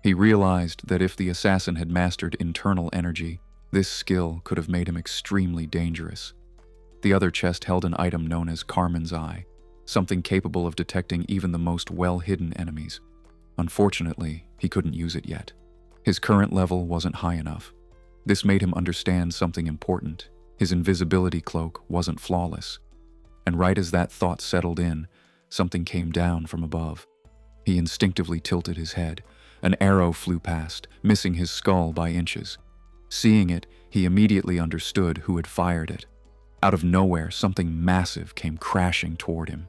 He realized that if the assassin had mastered internal energy, this skill could have made him extremely dangerous. The other chest held an item known as Carmen's Eye, something capable of detecting even the most well-hidden enemies. Unfortunately, he couldn't use it yet. His current level wasn't high enough. This made him understand something important. His invisibility cloak wasn't flawless. And right as that thought settled in, something came down from above. He instinctively tilted his head. An arrow flew past, missing his skull by inches. Seeing it, he immediately understood who had fired it. Out of nowhere, something massive came crashing toward him.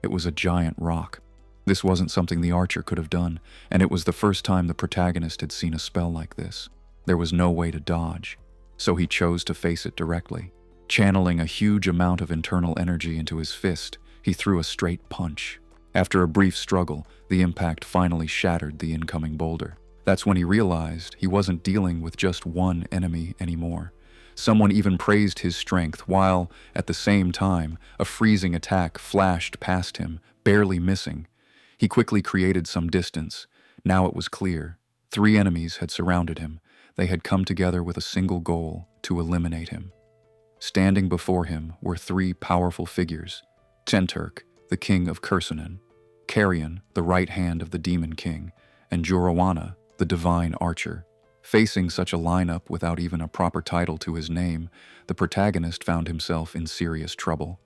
It was a giant rock. This wasn't something the archer could have done, and it was the first time the protagonist had seen a spell like this. There was no way to dodge, so he chose to face it directly. Channeling a huge amount of internal energy into his fist, he threw a straight punch. After a brief struggle, the impact finally shattered the incoming boulder. That's when he realized he wasn't dealing with just one enemy anymore. Someone even praised his strength while, at the same time, a freezing attack flashed past him, barely missing. He quickly created some distance. Now it was clear. 3 enemies had surrounded him. They had come together with a single goal, to eliminate him. Standing before him were 3 powerful figures: Tenturk, the king of Kursanen; Carrion, the right hand of the demon king; and Jorawana, the divine archer. Facing such a lineup without even a proper title to his name, the protagonist found himself in serious trouble.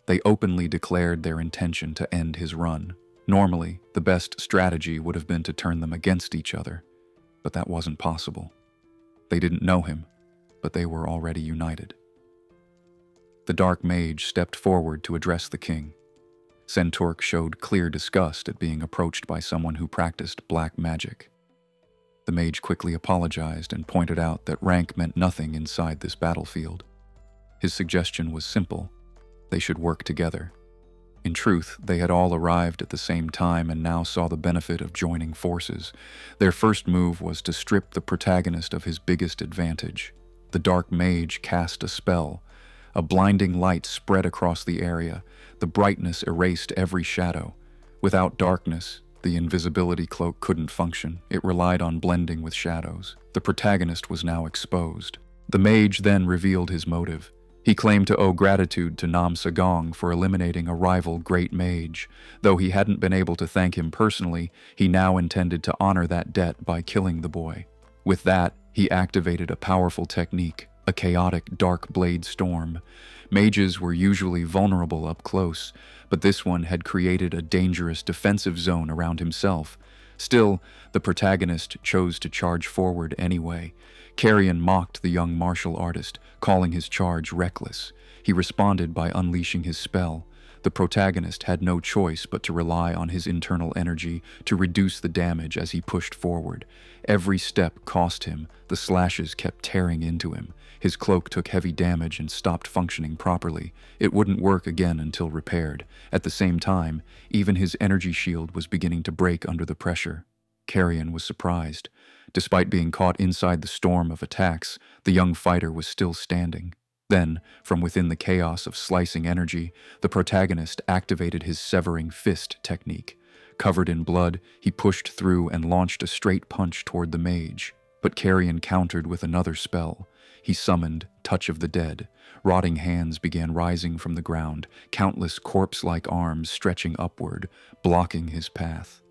They openly declared their intention to end his run. Normally, the best strategy would have been to turn them against each other, but that wasn't possible. They didn't know him, but they were already united. The dark mage stepped forward to address the king. Centaur showed clear disgust at being approached by someone who practiced black magic. The mage quickly apologized and pointed out that rank meant nothing inside this battlefield. His suggestion was simple: they should work together. In truth, they had all arrived at the same time and now saw the benefit of joining forces. Their first move was to strip the protagonist of his biggest advantage. The dark mage cast a spell. A blinding light spread across the area. The brightness erased every shadow. Without darkness, the invisibility cloak couldn't function. It relied on blending with shadows. The protagonist was now exposed. The mage then revealed his motive. He claimed to owe gratitude to Nam Sagong for eliminating a rival great mage. Though he hadn't been able to thank him personally, he now intended to honor that debt by killing the boy. With that, he activated a powerful technique, a chaotic dark blade storm. Mages were usually vulnerable up close, but this one had created a dangerous defensive zone around himself. Still, the protagonist chose to charge forward anyway. Carrion mocked the young martial artist, calling his charge reckless. He responded by unleashing his spell. The protagonist had no choice but to rely on his internal energy to reduce the damage as he pushed forward. Every step cost him. The slashes kept tearing into him. His cloak took heavy damage and stopped functioning properly. It wouldn't work again until repaired. At the same time, even his energy shield was beginning to break under the pressure. Carrion was surprised. Despite being caught inside the storm of attacks, the young fighter was still standing. Then, from within the chaos of slicing energy, the protagonist activated his severing fist technique. Covered in blood, he pushed through and launched a straight punch toward the mage. But Carrion countered with another spell. He summoned Touch of the Dead. Rotting hands began rising from the ground, countless corpse-like arms stretching upward, blocking his path.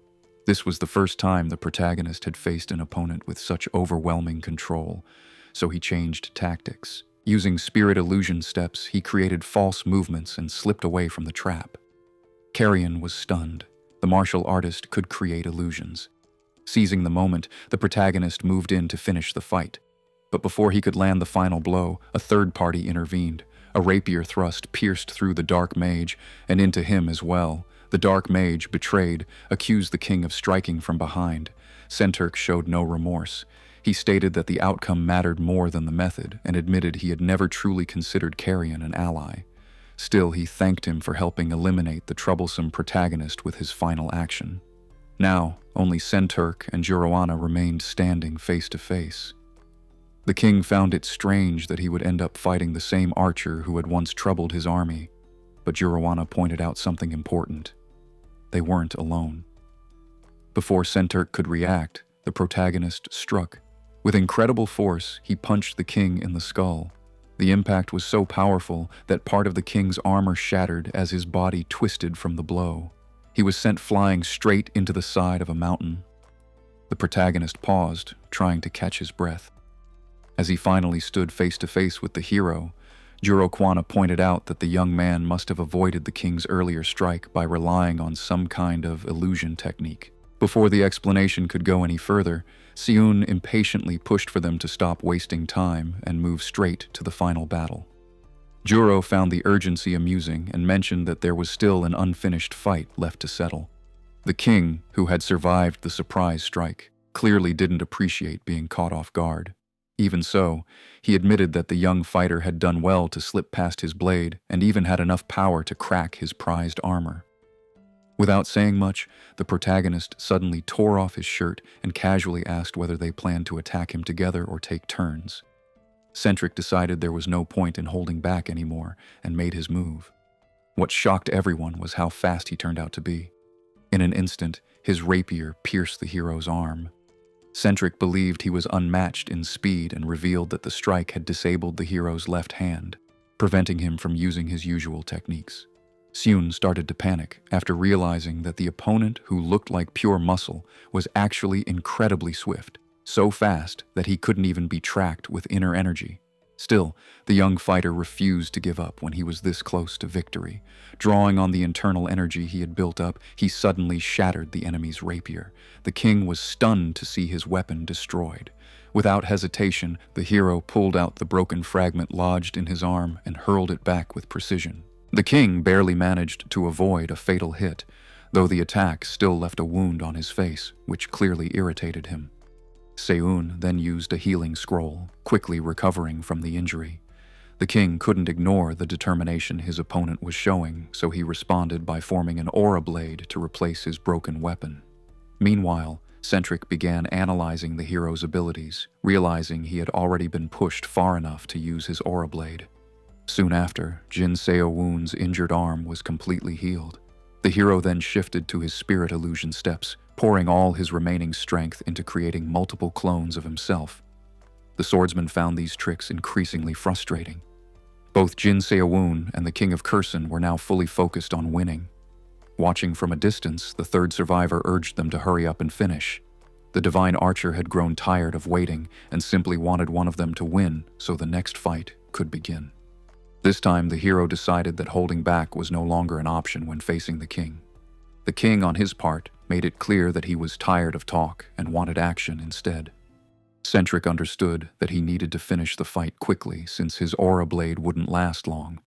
This was the first time the protagonist had faced an opponent with such overwhelming control, so he changed tactics. Using spirit illusion steps, he created false movements and slipped away from the trap. Carrion was stunned. The martial artist could create illusions. Seizing the moment, the protagonist moved in to finish the fight. But before he could land the final blow, a third party intervened. A rapier thrust pierced through the dark mage and into him as well. The dark mage, betrayed, accused the king of striking from behind. Centaur showed no remorse. He stated that the outcome mattered more than the method and admitted he had never truly considered Carrion an ally. Still, he thanked him for helping eliminate the troublesome protagonist with his final action. Now, only Centaur and Juroana remained standing face to face. The king found it strange that he would end up fighting the same archer who had once troubled his army, but Juroana pointed out something important. They weren't alone. Before Centaur could react, the protagonist struck. With incredible force, he punched the king in the skull. The impact was so powerful that part of the king's armor shattered as his body twisted from the blow. He was sent flying straight into the side of a mountain. The protagonist paused, trying to catch his breath. As he finally stood face to face with the hero, Juroquana pointed out that the young man must have avoided the king's earlier strike by relying on some kind of illusion technique. Before the explanation could go any further, Seun impatiently pushed for them to stop wasting time and move straight to the final battle. Juro found the urgency amusing and mentioned that there was still an unfinished fight left to settle. The king, who had survived the surprise strike, clearly didn't appreciate being caught off guard. Even so, he admitted that the young fighter had done well to slip past his blade and even had enough power to crack his prized armor. Without saying much, the protagonist suddenly tore off his shirt and casually asked whether they planned to attack him together or take turns. Centric decided there was no point in holding back anymore and made his move. What shocked everyone was how fast he turned out to be. In an instant, his rapier pierced the hero's arm. Centric believed he was unmatched in speed and revealed that the strike had disabled the hero's left hand, preventing him from using his usual techniques. Seun started to panic after realizing that the opponent, who looked like pure muscle, was actually incredibly swift. so fast that he couldn't even be tracked with inner energy. Still, the young fighter refused to give up when he was this close to victory. Drawing on the internal energy he had built up, he suddenly shattered the enemy's rapier. The king was stunned to see his weapon destroyed. Without hesitation, the hero pulled out the broken fragment lodged in his arm and hurled it back with precision. The king barely managed to avoid a fatal hit, though the attack still left a wound on his face, which clearly irritated him. Seun then used a healing scroll, quickly recovering from the injury. The king couldn't ignore the determination his opponent was showing, so he responded by forming an aura blade to replace his broken weapon. Meanwhile, Centric began analyzing the hero's abilities, realizing he had already been pushed far enough to use his aura blade. Soon after, Jin Seowun's injured arm was completely healed. The hero then shifted to his spirit illusion steps, pouring all his remaining strength into creating multiple clones of himself. The swordsman found these tricks increasingly frustrating. Both Jin Seowun and the King of Kursan were now fully focused on winning. Watching from a distance, the third survivor urged them to hurry up and finish. The divine archer had grown tired of waiting and simply wanted one of them to win so the next fight could begin. This time, the hero decided that holding back was no longer an option when facing the king. The king, on his part, made it clear that he was tired of talk and wanted action instead. Centric understood that he needed to finish the fight quickly since his aura blade wouldn't last long.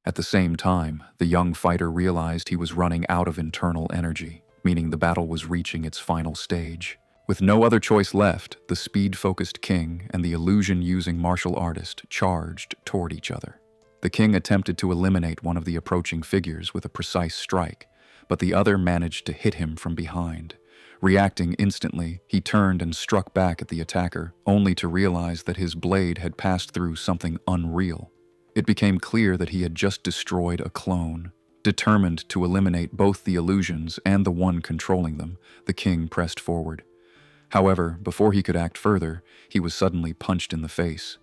At the same time, the young fighter realized he was running out of internal energy, meaning the battle was reaching its final stage. With no other choice left, the speed-focused king and the illusion-using martial artist charged toward each other. The king attempted to eliminate one of the approaching figures with a precise strike, but the other managed to hit him from behind. Reacting instantly, he turned and struck back at the attacker, only to realize that his blade had passed through something unreal. It became clear that he had just destroyed a clone. Determined to eliminate both the illusions and the one controlling them, the king pressed forward. However, before he could act further, he was suddenly punched in the face.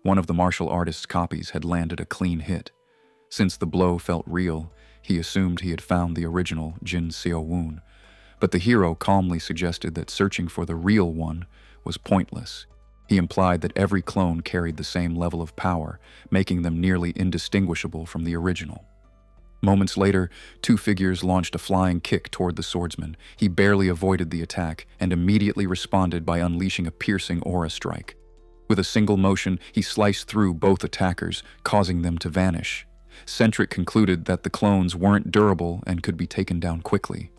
One of the martial artist's copies had landed a clean hit. Since the blow felt real, he assumed he had found the original Jin Seowun, but the hero calmly suggested that searching for the real one was pointless. He implied that every clone carried the same level of power, making them nearly indistinguishable from the original. Moments later, two figures launched a flying kick toward the swordsman. He barely avoided the attack and immediately responded by unleashing a piercing aura strike. With a single motion, he sliced through both attackers, causing them to vanish. Centric concluded that the clones weren't durable and could be taken down quickly.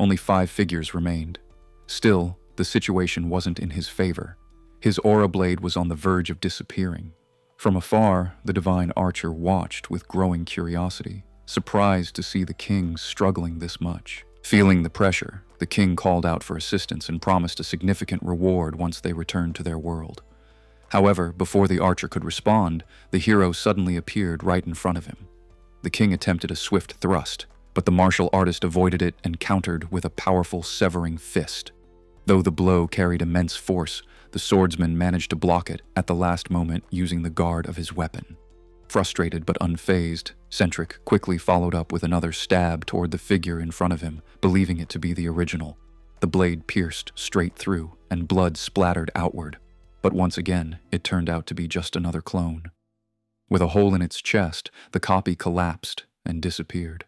Only 5 figures remained. Still, the situation wasn't in his favor. His aura blade was on the verge of disappearing. From afar, the divine archer watched with growing curiosity, surprised to see the king struggling this much. Feeling the pressure, the king called out for assistance and promised a significant reward once they returned to their world. However, before the archer could respond, the hero suddenly appeared right in front of him. The king attempted a swift thrust, but the martial artist avoided it and countered with a powerful severing fist. Though the blow carried immense force, the swordsman managed to block it at the last moment using the guard of his weapon. Frustrated but unfazed, Centric quickly followed up with another stab toward the figure in front of him, believing it to be the original. The blade pierced straight through, and blood splattered outward. But once again, it turned out to be just another clone. With a hole in its chest, the copy collapsed and disappeared.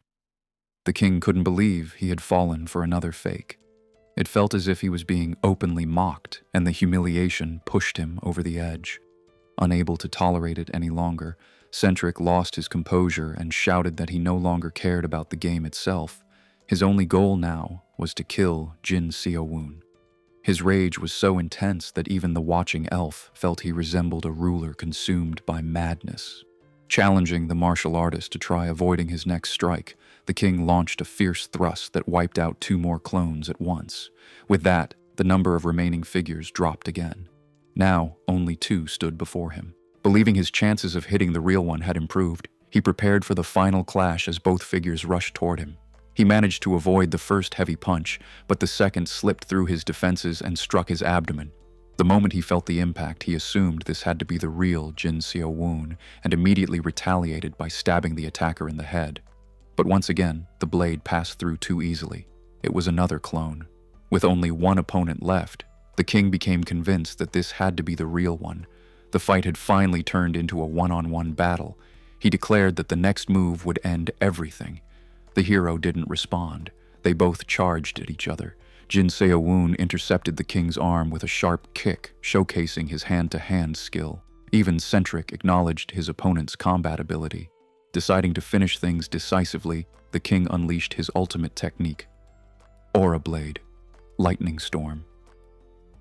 The king couldn't believe he had fallen for another fake. It felt as if he was being openly mocked, and the humiliation pushed him over the edge. Unable to tolerate it any longer, Centric lost his composure and shouted that he no longer cared about the game itself. His only goal now was to kill Jin Seowun. His rage was so intense that even the watching elf felt he resembled a ruler consumed by madness. Challenging the martial artist to try avoiding his next strike, the king launched a fierce thrust that wiped out 2 more clones at once. With that, the number of remaining figures dropped again. Now, only 2 stood before him. Believing his chances of hitting the real one had improved, he prepared for the final clash as both figures rushed toward him. He managed to avoid the first heavy punch, but the second slipped through his defenses and struck his abdomen. The moment he felt the impact, he assumed this had to be the real Jin Seowun and immediately retaliated by stabbing the attacker in the head. But once again, the blade passed through too easily. It was another clone. With only 1 opponent left, The king became convinced that this had to be the real one. The fight had finally turned into a one-on-one battle. He declared that the next move would end everything. The hero didn't respond. They both charged at each other. Jin Se-woon intercepted the king's arm with a sharp kick, showcasing his hand-to-hand skill. Even Centric acknowledged his opponent's combat ability. Deciding to finish things decisively, the king unleashed his ultimate technique. Aura Blade. Lightning Storm.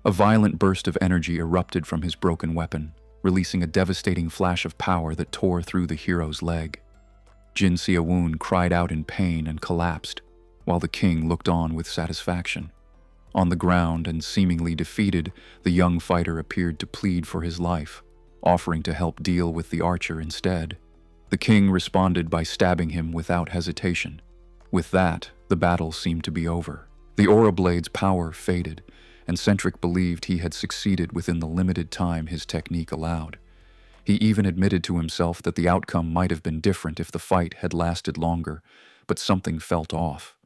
A violent burst of energy erupted from his broken weapon, releasing a devastating flash of power that tore through the hero's leg. Jin Se-woon cried out in pain and collapsed, while the king looked on with satisfaction. On the ground and seemingly defeated, the young fighter appeared to plead for his life, offering to help deal with the archer instead. The king responded by stabbing him without hesitation. With that, the battle seemed to be over. The Aura Blade's power faded, and Centric believed he had succeeded within the limited time his technique allowed. He even admitted to himself that the outcome might have been different if the fight had lasted longer, but something felt off.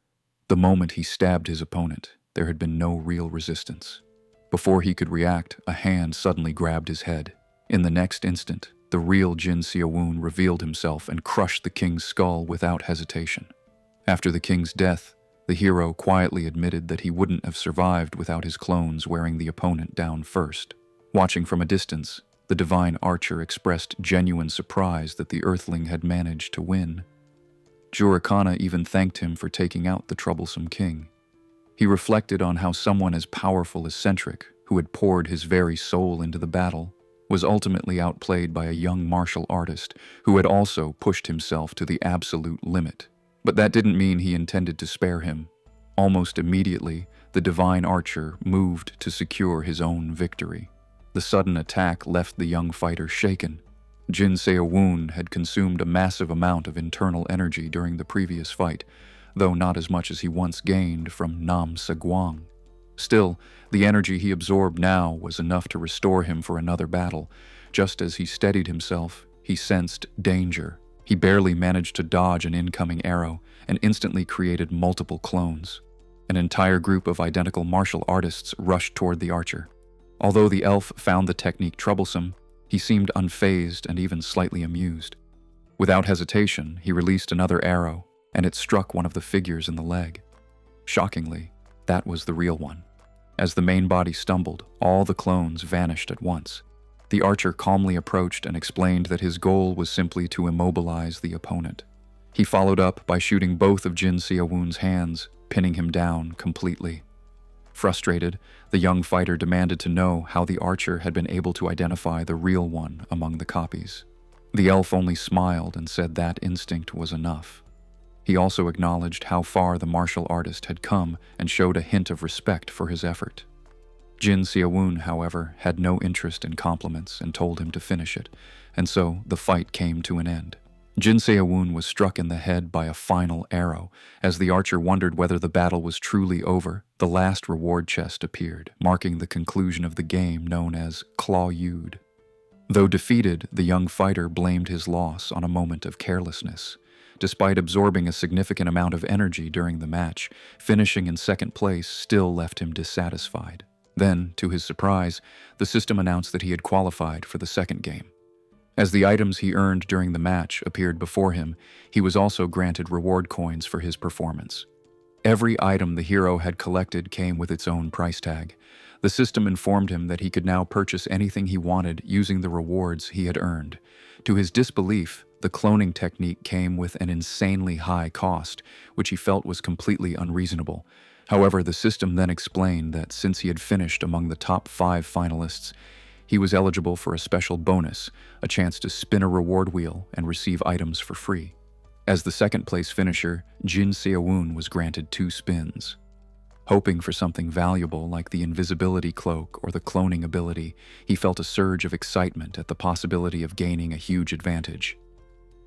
The moment he stabbed his opponent, there had been no real resistance. Before he could react, a hand suddenly grabbed his head. In the next instant, the real Jin Se-woon revealed himself and crushed the king's skull without hesitation. After the king's death, the hero quietly admitted that he wouldn't have survived without his clones wearing the opponent down first. Watching from a distance, the divine archer expressed genuine surprise that the earthling had managed to win. Jurikana even thanked him for taking out the troublesome king. He reflected on how someone as powerful as Centric, who had poured his very soul into the battle, was ultimately outplayed by a young martial artist who had also pushed himself to the absolute limit. But that didn't mean he intended to spare him. Almost immediately, the divine archer moved to secure his own victory. The sudden attack left the young fighter shaken. Jin Se-woon had consumed a massive amount of internal energy during the previous fight, though not as much as he once gained from Nam Se-gwang. Still, the energy he absorbed now was enough to restore him for another battle. Just as he steadied himself, he sensed danger. He barely managed to dodge an incoming arrow and instantly created multiple clones. An entire group of identical martial artists rushed toward the archer. Although the elf found the technique troublesome, he seemed unfazed and even slightly amused. Without hesitation, he released another arrow, and it struck one of the figures in the leg. Shockingly, that was the real one. As the main body stumbled, all the clones vanished at once. The archer calmly approached and explained that his goal was simply to immobilize the opponent. He followed up by shooting both of Jin Se-woon's hands, pinning him down completely. Frustrated, the young fighter demanded to know how the archer had been able to identify the real one among the copies. The elf only smiled and said that instinct was enough. He also acknowledged how far the martial artist had come and showed a hint of respect for his effort. Jin Se-woon, however, had no interest in compliments and told him to finish it, and so the fight came to an end. Jin Se-woon was struck in the head by a final arrow. As the archer wondered whether the battle was truly over, the last reward chest appeared, marking the conclusion of the game known as Claw Yud. Though defeated, the young fighter blamed his loss on a moment of carelessness. Despite absorbing a significant amount of energy during the match, finishing in second place still left him dissatisfied. Then, to his surprise, the system announced that he had qualified for the second game. As the items he earned during the match appeared before him, he was also granted reward coins for his performance. Every item the hero had collected came with its own price tag. The system informed him that he could now purchase anything he wanted using the rewards he had earned. To his disbelief, the cloning technique came with an insanely high cost, which he felt was completely unreasonable. However, the system then explained that since he had finished among the top 5 finalists, he was eligible for a special bonus, a chance to spin a reward wheel and receive items for free. As the second-place finisher, Jin Se-woon was granted 2 spins. Hoping for something valuable like the invisibility cloak or the cloning ability, he felt a surge of excitement at the possibility of gaining a huge advantage.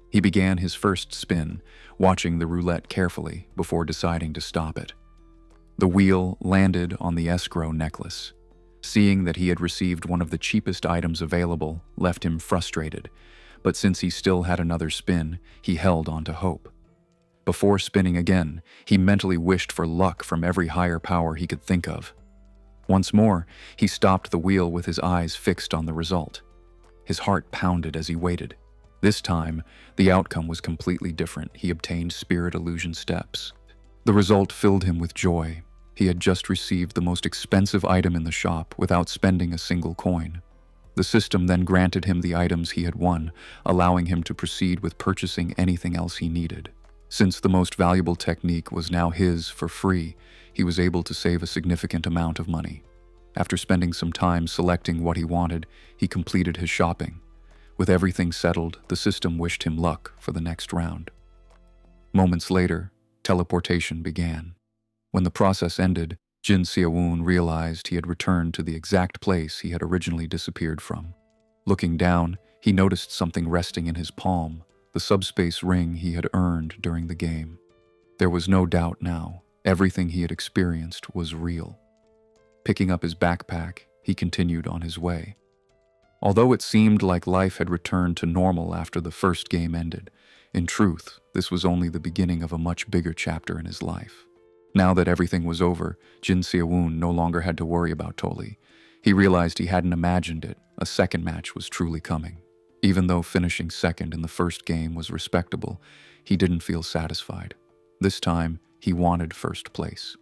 He began his first spin, watching the roulette carefully before deciding to stop it. The wheel landed on the escrow necklace. Seeing that he had received one of the cheapest items available left him frustrated, but since he still had another spin, he held on to hope. Before spinning again, he mentally wished for luck from every higher power he could think of. Once more, he stopped the wheel with his eyes fixed on the result. His heart pounded as he waited. This time, the outcome was completely different. He obtained spirit illusion steps. The result filled him with joy. He had just received the most expensive item in the shop without spending a single coin. The system then granted him the items he had won, allowing him to proceed with purchasing anything else he needed. Since the most valuable technique was now his for free, he was able to save a significant amount of money. After spending some time selecting what he wanted, he completed his shopping. With everything settled, the system wished him luck for the next round. Moments later, teleportation began. When the process ended, Jin Seowon realized he had returned to the exact place he had originally disappeared from. Looking down, he noticed something resting in his palm, the subspace ring he had earned during the game. There was no doubt now. Everything he had experienced was real. Picking up his backpack, he continued on his way. Although it seemed like life had returned to normal after the first game ended, in truth, this was only the beginning of a much bigger chapter in his life. Now that everything was over, Jin Seowon no longer had to worry about Toli. He realized he hadn't imagined it. A second match was truly coming. Even though finishing second in the first game was respectable, he didn't feel satisfied. This time, he wanted first place.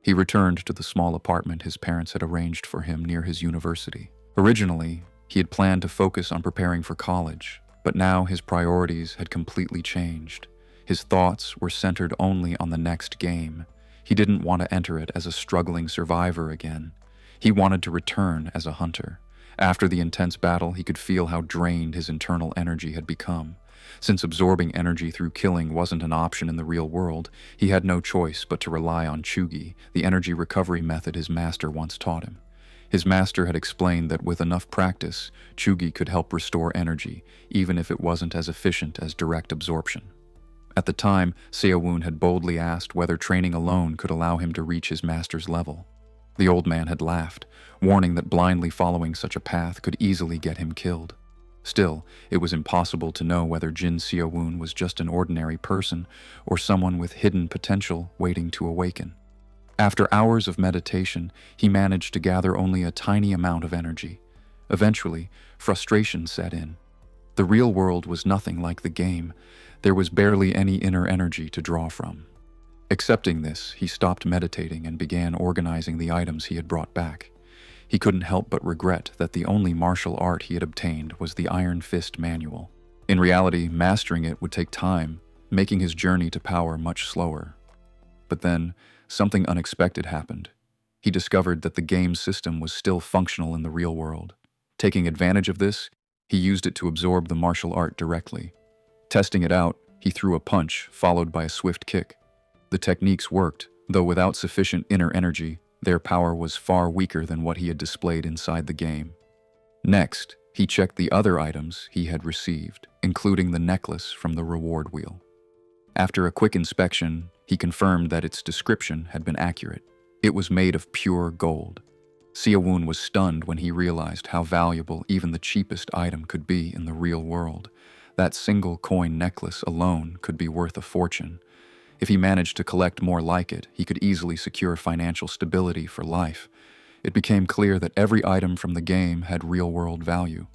He returned to the small apartment his parents had arranged for him near his university. Originally, he had planned to focus on preparing for college, but now his priorities had completely changed. His thoughts were centered only on the next game. He didn't want to enter it as a struggling survivor again. He wanted to return as a hunter. After the intense battle, he could feel how drained his internal energy had become. Since absorbing energy through killing wasn't an option in the real world, he had no choice but to rely on Chugi, the energy recovery method his master once taught him. His master had explained that with enough practice, Chugi could help restore energy, even if it wasn't as efficient as direct absorption. At the time, Seowon had boldly asked whether training alone could allow him to reach his master's level. The old man had laughed, warning that blindly following such a path could easily get him killed. Still, it was impossible to know whether Jin Seowon was just an ordinary person or someone with hidden potential waiting to awaken. After hours of meditation, he managed to gather only a tiny amount of energy. Eventually, frustration set in. The real world was nothing like the game. There was barely any inner energy to draw from. Accepting this, he stopped meditating and began organizing the items he had brought back. He couldn't help but regret that the only martial art he had obtained was the Iron Fist manual. In reality, mastering it would take time, making his journey to power much slower. But then, something unexpected happened. He discovered that the game system was still functional in the real world. Taking advantage of this, he used it to absorb the martial art directly. Testing it out, he threw a punch, followed by a swift kick. The techniques worked, though without sufficient inner energy, their power was far weaker than what he had displayed inside the game. Next, he checked the other items he had received, including the necklace from the reward wheel. After a quick inspection, he confirmed that its description had been accurate. It was made of pure gold. Seowon was stunned when he realized how valuable even the cheapest item could be in the real world. That single coin necklace alone could be worth a fortune. If he managed to collect more like it, he could easily secure financial stability for life. It became clear that every item from the game had real-world value.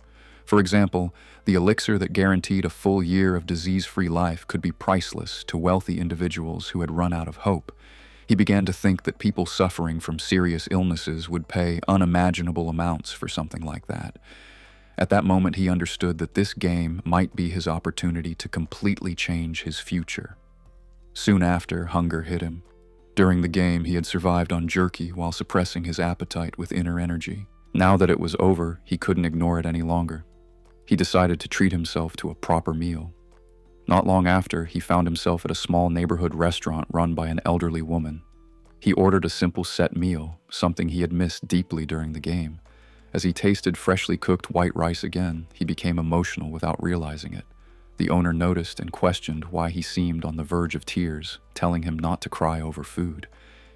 For example, the elixir that guaranteed a full year of disease-free life could be priceless to wealthy individuals who had run out of hope. He began to think that people suffering from serious illnesses would pay unimaginable amounts for something like that. At that moment, he understood that this game might be his opportunity to completely change his future. Soon after, hunger hit him. During the game, he had survived on jerky while suppressing his appetite with inner energy. Now that it was over, he couldn't ignore it any longer. He decided to treat himself to a proper meal. Not long after, he found himself at a small neighborhood restaurant run by an elderly woman. He ordered a simple set meal, something he had missed deeply during the game. As he tasted freshly cooked white rice again, he became emotional without realizing it. The owner noticed and questioned why he seemed on the verge of tears, telling him not to cry over food.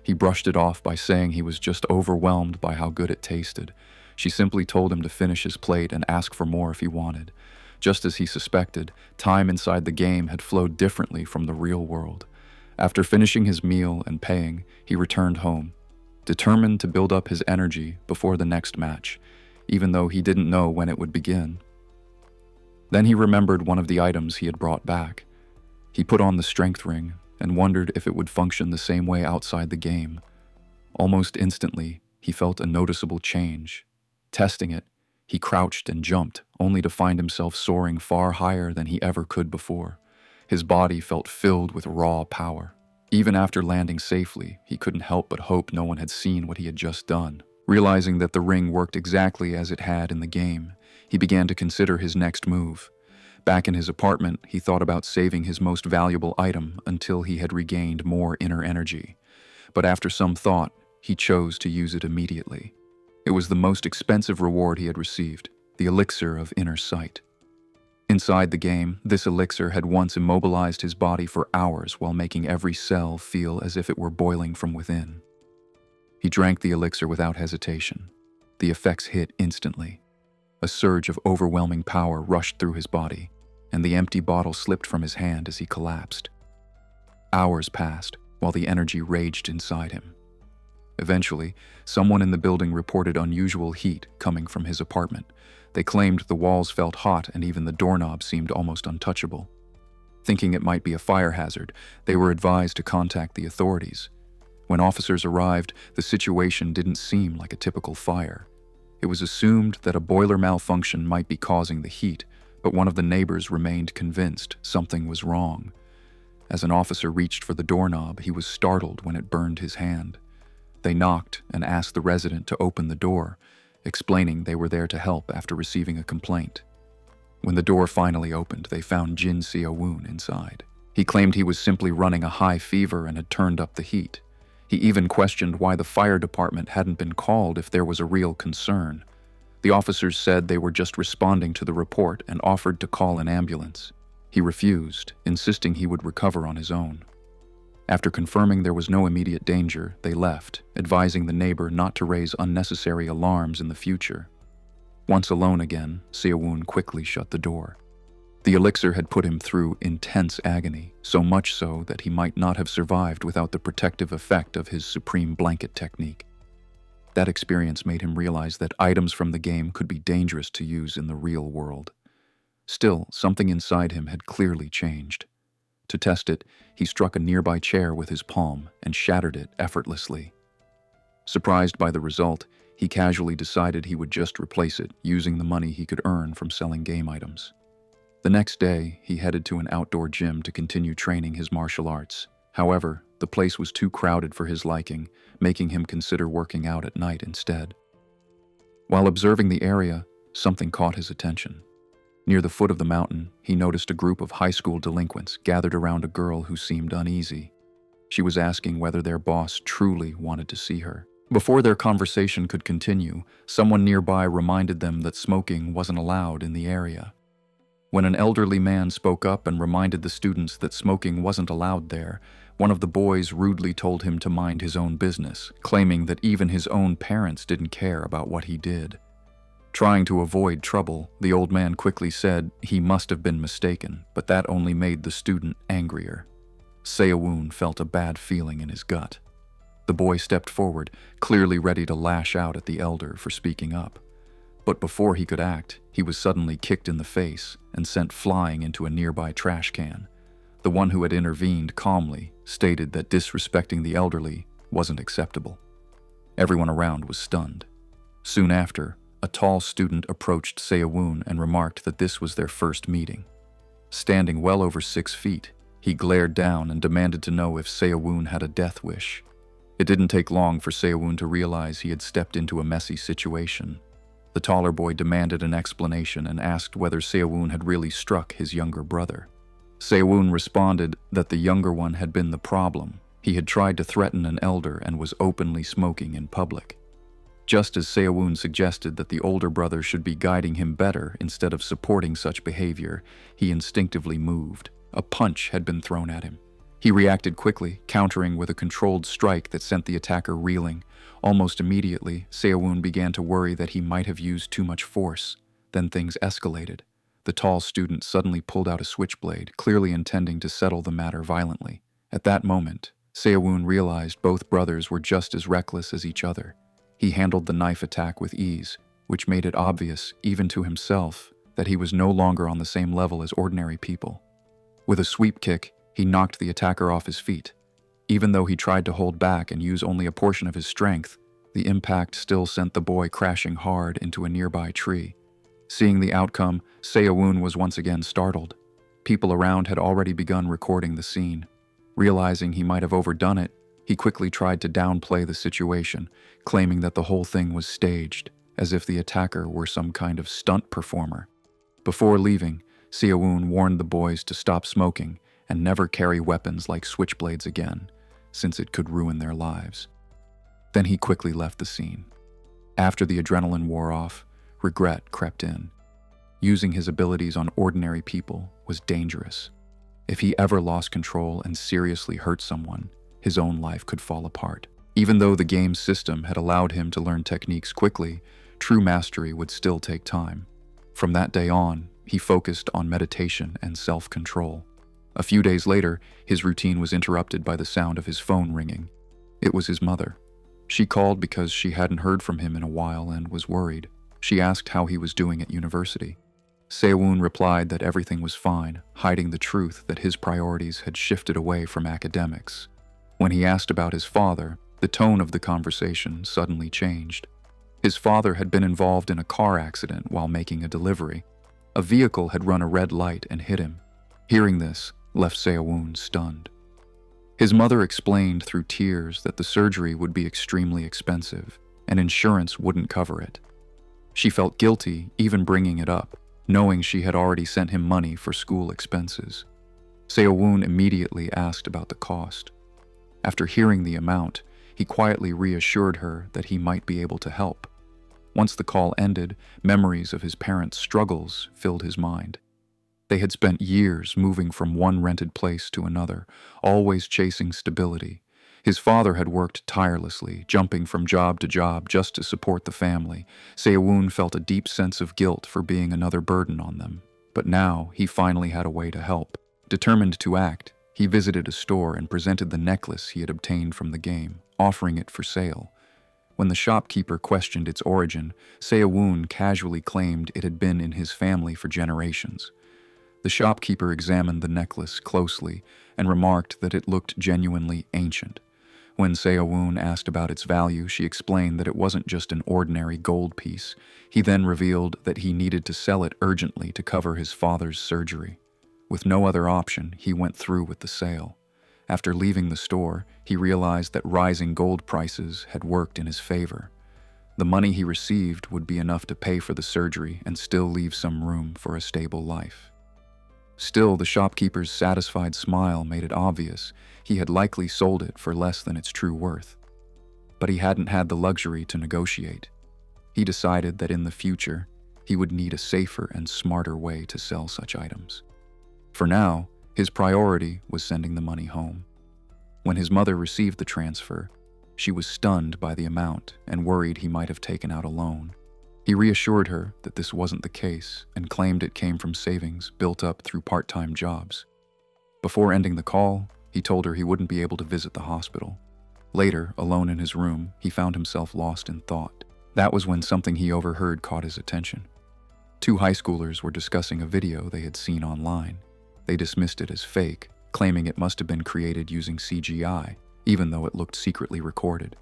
He brushed it off by saying he was just overwhelmed by how good it tasted. She simply told him to finish his plate and ask for more if he wanted. Just as he suspected, time inside the game had flowed differently from the real world. After finishing his meal and paying, he returned home. determined to build up his energy before the next match, even though he didn't know when it would begin. Then he remembered one of the items he had brought back. He put on the strength ring and wondered if it would function the same way outside the game. Almost instantly, he felt a noticeable change. Testing it, he crouched and jumped, only to find himself soaring far higher than he ever could before. His body felt filled with raw power. Even after landing safely, he couldn't help but hope no one had seen what he had just done. Realizing that the ring worked exactly as it had in the game, he began to consider his next move. Back in his apartment, he thought about saving his most valuable item until he had regained more inner energy. But after some thought, he chose to use it immediately. It was the most expensive reward he had received, the elixir of inner sight. Inside the game, this elixir had once immobilized his body for hours while making every cell feel as if it were boiling from within. He drank the elixir without hesitation. The effects hit instantly. A surge of overwhelming power rushed through his body, and the empty bottle slipped from his hand as he collapsed. Hours passed while the energy raged inside him. Eventually, someone in the building reported unusual heat coming from his apartment. They claimed the walls felt hot and even the doorknob seemed almost untouchable. Thinking it might be a fire hazard, they were advised to contact the authorities. When officers arrived, the situation didn't seem like a typical fire. It was assumed that a boiler malfunction might be causing the heat, but one of the neighbors remained convinced something was wrong. As an officer reached for the doorknob, he was startled when it burned his hand. They knocked and asked the resident to open the door, explaining they were there to help after receiving a complaint. When the door finally opened, they found Jin Seo-woon inside. He claimed he was simply running a high fever and had turned up the heat. He even questioned why the fire department hadn't been called if there was a real concern. The officers said they were just responding to the report and offered to call an ambulance. He refused, insisting he would recover on his own. After confirming there was no immediate danger, they left, advising the neighbor not to raise unnecessary alarms in the future. Once alone again, Seo-woon quickly shut the door. The elixir had put him through intense agony, so much so that he might not have survived without the protective effect of his supreme blanket technique. That experience made him realize that items from the game could be dangerous to use in the real world. Still, something inside him had clearly changed. To test it, he struck a nearby chair with his palm and shattered it effortlessly. Surprised by the result, he casually decided he would just replace it, using the money he could earn from selling game items. The next day, he headed to an outdoor gym to continue training his martial arts. However, the place was too crowded for his liking, making him consider working out at night instead. While observing the area, something caught his attention. Near the foot of the mountain, he noticed a group of high school delinquents gathered around a girl who seemed uneasy. She was asking whether their boss truly wanted to see her. Before their conversation could continue, someone nearby reminded them that smoking wasn't allowed in the area. When an elderly man spoke up and reminded the students that smoking wasn't allowed there, one of the boys rudely told him to mind his own business, claiming that even his own parents didn't care about what he did. Trying to avoid trouble, the old man quickly said he must have been mistaken, but that only made the student angrier. Seo-woon felt a bad feeling in his gut. The boy stepped forward, clearly ready to lash out at the elder for speaking up. But before he could act, he was suddenly kicked in the face and sent flying into a nearby trash can. The one who had intervened calmly stated that disrespecting the elderly wasn't acceptable. Everyone around was stunned. Soon after, a tall student approached Seo-woon and remarked that this was their first meeting. Standing well over 6 feet, he glared down and demanded to know if Seo-woon had a death wish. It didn't take long for Seo-woon to realize he had stepped into a messy situation. The taller boy demanded an explanation and asked whether Seo-woon had really struck his younger brother. Seo-woon responded that the younger one had been the problem. He had tried to threaten an elder and was openly smoking in public. Just as Seo-woon suggested that the older brother should be guiding him better instead of supporting such behavior, he instinctively moved. A punch had been thrown at him. He reacted quickly, countering with a controlled strike that sent the attacker reeling. Almost immediately, Seo-woon began to worry that he might have used too much force. Then things escalated. The tall student suddenly pulled out a switchblade, clearly intending to settle the matter violently. At that moment, Seo-woon realized both brothers were just as reckless as each other. He handled the knife attack with ease, which made it obvious, even to himself, that he was no longer on the same level as ordinary people. With a sweep kick, he knocked the attacker off his feet. Even though he tried to hold back and use only a portion of his strength, the impact still sent the boy crashing hard into a nearby tree. Seeing the outcome, Seo-woon was once again startled. People around had already begun recording the scene. Realizing he might have overdone it, he quickly tried to downplay the situation, claiming that the whole thing was staged, as if the attacker were some kind of stunt performer. Before leaving, Seo-woon warned the boys to stop smoking and never carry weapons like switchblades again, since it could ruin their lives. Then he quickly left the scene. After the adrenaline wore off, regret crept in. Using his abilities on ordinary people was dangerous. If he ever lost control and seriously hurt someone, his own life could fall apart. Even though the game's system had allowed him to learn techniques quickly, true mastery would still take time. From that day on, he focused on meditation and self-control. A few days later, his routine was interrupted by the sound of his phone ringing. It was his mother. She called because she hadn't heard from him in a while and was worried. She asked how he was doing at university. Seo-woon replied that everything was fine, hiding the truth that his priorities had shifted away from academics. When he asked about his father, the tone of the conversation suddenly changed. His father had been involved in a car accident while making a delivery. A vehicle had run a red light and hit him. Hearing this left Seo-woon stunned. His mother explained through tears that the surgery would be extremely expensive, and insurance wouldn't cover it. She felt guilty even bringing it up, knowing she had already sent him money for school expenses. Seo-woon immediately asked about the cost. After hearing the amount, he quietly reassured her that he might be able to help. Once the call ended, memories of his parents' struggles filled his mind. They had spent years moving from one rented place to another, always chasing stability. His father had worked tirelessly, jumping from job to job just to support the family. Seo-woon felt a deep sense of guilt for being another burden on them. But now he finally had a way to help. Determined to act, he visited a store and presented the necklace he had obtained from the game, offering it for sale. When the shopkeeper questioned its origin, Seo-woon casually claimed it had been in his family for generations. The shopkeeper examined the necklace closely and remarked that it looked genuinely ancient. When Seo-woon asked about its value, she explained that it wasn't just an ordinary gold piece. He then revealed that he needed to sell it urgently to cover his father's surgery. With no other option, he went through with the sale. After leaving the store, he realized that rising gold prices had worked in his favor. The money he received would be enough to pay for the surgery and still leave some room for a stable life. Still, the shopkeeper's satisfied smile made it obvious he had likely sold it for less than its true worth. But he hadn't had the luxury to negotiate. He decided that in the future, he would need a safer and smarter way to sell such items. For now, his priority was sending the money home. When his mother received the transfer, she was stunned by the amount and worried he might have taken out a loan. He reassured her that this wasn't the case and claimed it came from savings built up through part-time jobs. Before ending the call, he told her he wouldn't be able to visit the hospital. Later, alone in his room, he found himself lost in thought. That was when something he overheard caught his attention. Two high schoolers were discussing a video they had seen online. They dismissed it as fake, claiming it must have been created using CGI, even though it looked secretly recorded.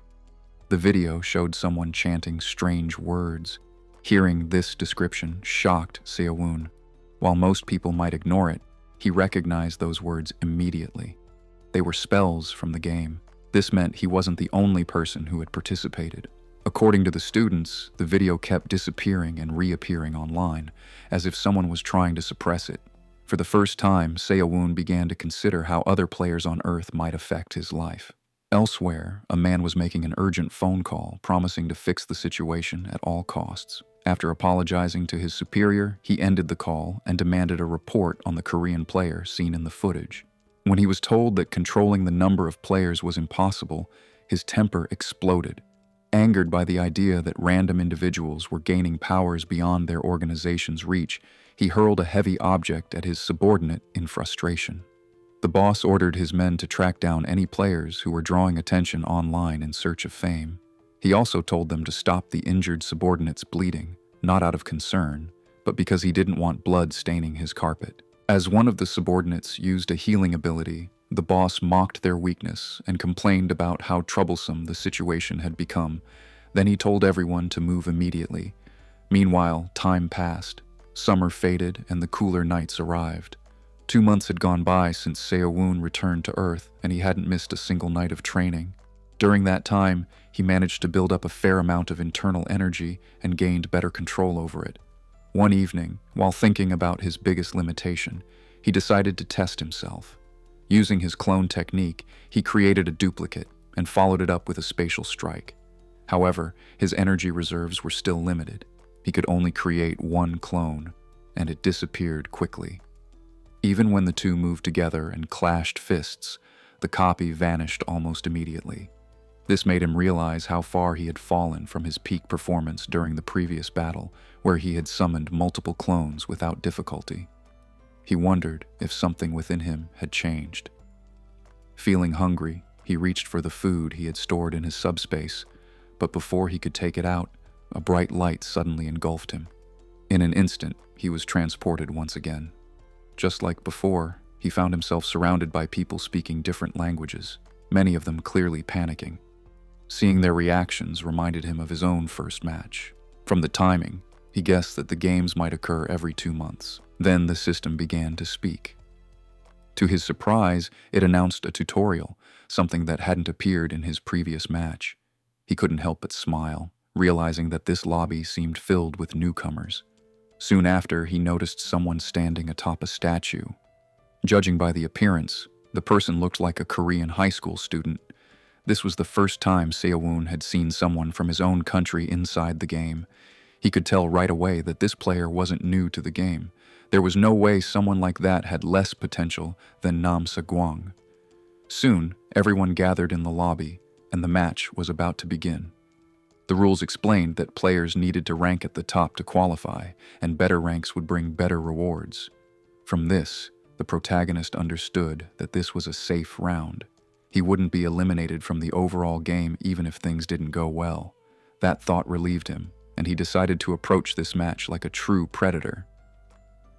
The video showed someone chanting strange words. Hearing this description shocked Seo-woon. While most people might ignore it, he recognized those words immediately. They were spells from the game. This meant he wasn't the only person who had participated. According to the students, the video kept disappearing and reappearing online, as if someone was trying to suppress it. For the first time, Seo-woon began to consider how other players on Earth might affect his life. Elsewhere, a man was making an urgent phone call, promising to fix the situation at all costs. After apologizing to his superior, he ended the call and demanded a report on the Korean player seen in the footage. When he was told that controlling the number of players was impossible, his temper exploded. Angered by the idea that random individuals were gaining powers beyond their organization's reach, he hurled a heavy object at his subordinate in frustration. The boss ordered his men to track down any players who were drawing attention online in search of fame. He also told them to stop the injured subordinates' bleeding, not out of concern, but because he didn't want blood staining his carpet. As one of the subordinates used a healing ability, the boss mocked their weakness and complained about how troublesome the situation had become. Then he told everyone to move immediately. Meanwhile, time passed. Summer faded and the cooler nights arrived. 2 months had gone by since Seo-woon returned to Earth, and he hadn't missed a single night of training. During that time, he managed to build up a fair amount of internal energy and gained better control over it. One evening, while thinking about his biggest limitation, he decided to test himself. Using his clone technique, he created a duplicate and followed it up with a spatial strike. However, his energy reserves were still limited. He could only create one clone, and it disappeared quickly. Even when the two moved together and clashed fists, the copy vanished almost immediately. This made him realize how far he had fallen from his peak performance during the previous battle, where he had summoned multiple clones without difficulty. He wondered if something within him had changed. Feeling hungry, he reached for the food he had stored in his subspace, but before he could take it out, a bright light suddenly engulfed him. In an instant, he was transported once again. Just like before, he found himself surrounded by people speaking different languages, many of them clearly panicking. Seeing their reactions reminded him of his own first match. From the timing, he guessed that the games might occur every 2 months. Then the system began to speak. To his surprise, it announced a tutorial, something that hadn't appeared in his previous match. He couldn't help but smile, realizing that this lobby seemed filled with newcomers. Soon after, he noticed someone standing atop a statue. Judging by the appearance, the person looked like a Korean high school student. This was the first time Seo-woon had seen someone from his own country inside the game. He could tell right away that this player wasn't new to the game. There was no way someone like that had less potential than Nam Se-gwang. Soon, everyone gathered in the lobby, and the match was about to begin. The rules explained that players needed to rank at the top to qualify, and better ranks would bring better rewards. From this, the protagonist understood that this was a safe round. He wouldn't be eliminated from the overall game even if things didn't go well. That thought relieved him, and he decided to approach this match like a true predator.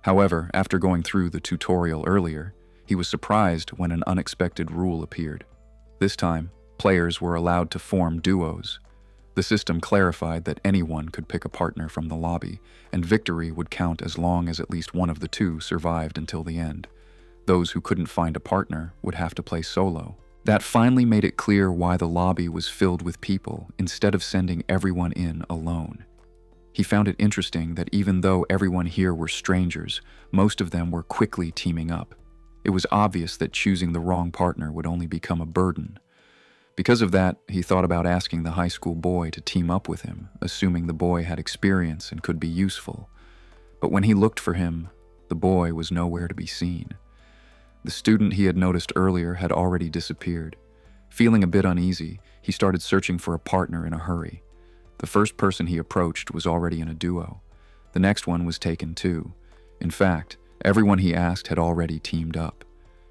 However, after going through the tutorial earlier, he was surprised when an unexpected rule appeared. This time, players were allowed to form duos. The system clarified that anyone could pick a partner from the lobby, and victory would count as long as at least one of the two survived until the end. Those who couldn't find a partner would have to play solo. That finally made it clear why the lobby was filled with people instead of sending everyone in alone. He found it interesting that even though everyone here were strangers, most of them were quickly teaming up. It was obvious that choosing the wrong partner would only become a burden. Because of that, he thought about asking the high school boy to team up with him, assuming the boy had experience and could be useful. But when he looked for him, the boy was nowhere to be seen. The student he had noticed earlier had already disappeared. Feeling a bit uneasy, he started searching for a partner in a hurry. The first person he approached was already in a duo. The next one was taken too. In fact, everyone he asked had already teamed up.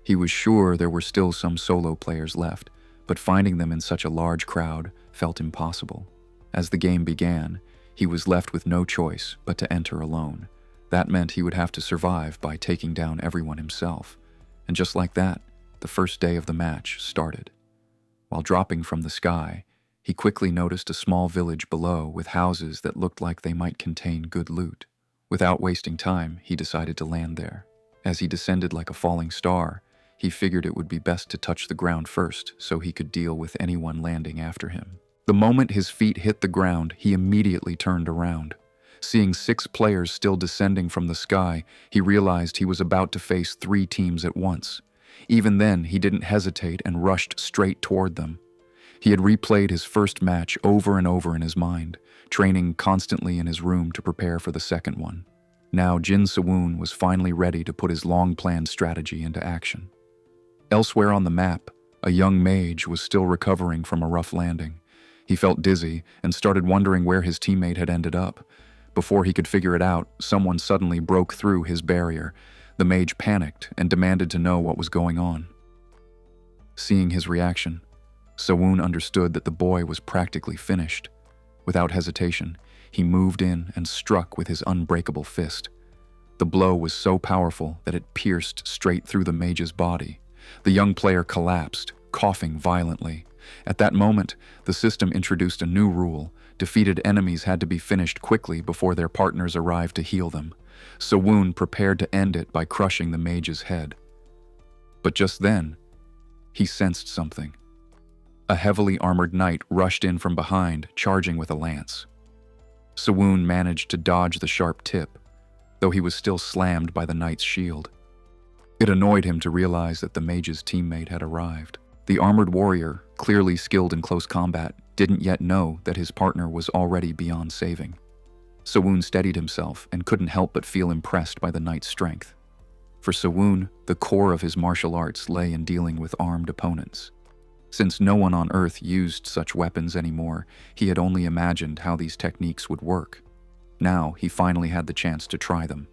He was sure there were still some solo players left, but finding them in such a large crowd felt impossible. As the game began, he was left with no choice but to enter alone. That meant he would have to survive by taking down everyone himself. And just like that, the first day of the match started. While dropping from the sky, he quickly noticed a small village below with houses that looked like they might contain good loot. Without wasting time, he decided to land there. As he descended like a falling star, he figured it would be best to touch the ground first so he could deal with anyone landing after him. The moment his feet hit the ground, he immediately turned around. Seeing 6 players still descending from the sky, he realized he was about to face 3 teams at once. Even then, he didn't hesitate and rushed straight toward them. He had replayed his first match over and over in his mind, training constantly in his room to prepare for the second one. Now Jin Se-woon was finally ready to put his long-planned strategy into action. Elsewhere on the map, a young mage was still recovering from a rough landing. He felt dizzy and started wondering where his teammate had ended up. Before he could figure it out, someone suddenly broke through his barrier. The mage panicked and demanded to know what was going on. Seeing his reaction, Sawun understood that the boy was practically finished. Without hesitation, he moved in and struck with his unbreakable fist. The blow was so powerful that it pierced straight through the mage's body. The young player collapsed, coughing violently. At that moment, the system introduced a new rule. Defeated enemies had to be finished quickly before their partners arrived to heal them. Sawun prepared to end it by crushing the mage's head. But just then, he sensed something. A heavily armored knight rushed in from behind, charging with a lance. Sawun managed to dodge the sharp tip, though he was still slammed by the knight's shield. It annoyed him to realize that the mage's teammate had arrived. The armored warrior, clearly skilled in close combat, didn't yet know that his partner was already beyond saving. Sawun steadied himself and couldn't help but feel impressed by the knight's strength. For Sawun, the core of his martial arts lay in dealing with armed opponents. Since no one on Earth used such weapons anymore, he had only imagined how these techniques would work. Now he finally had the chance to try them.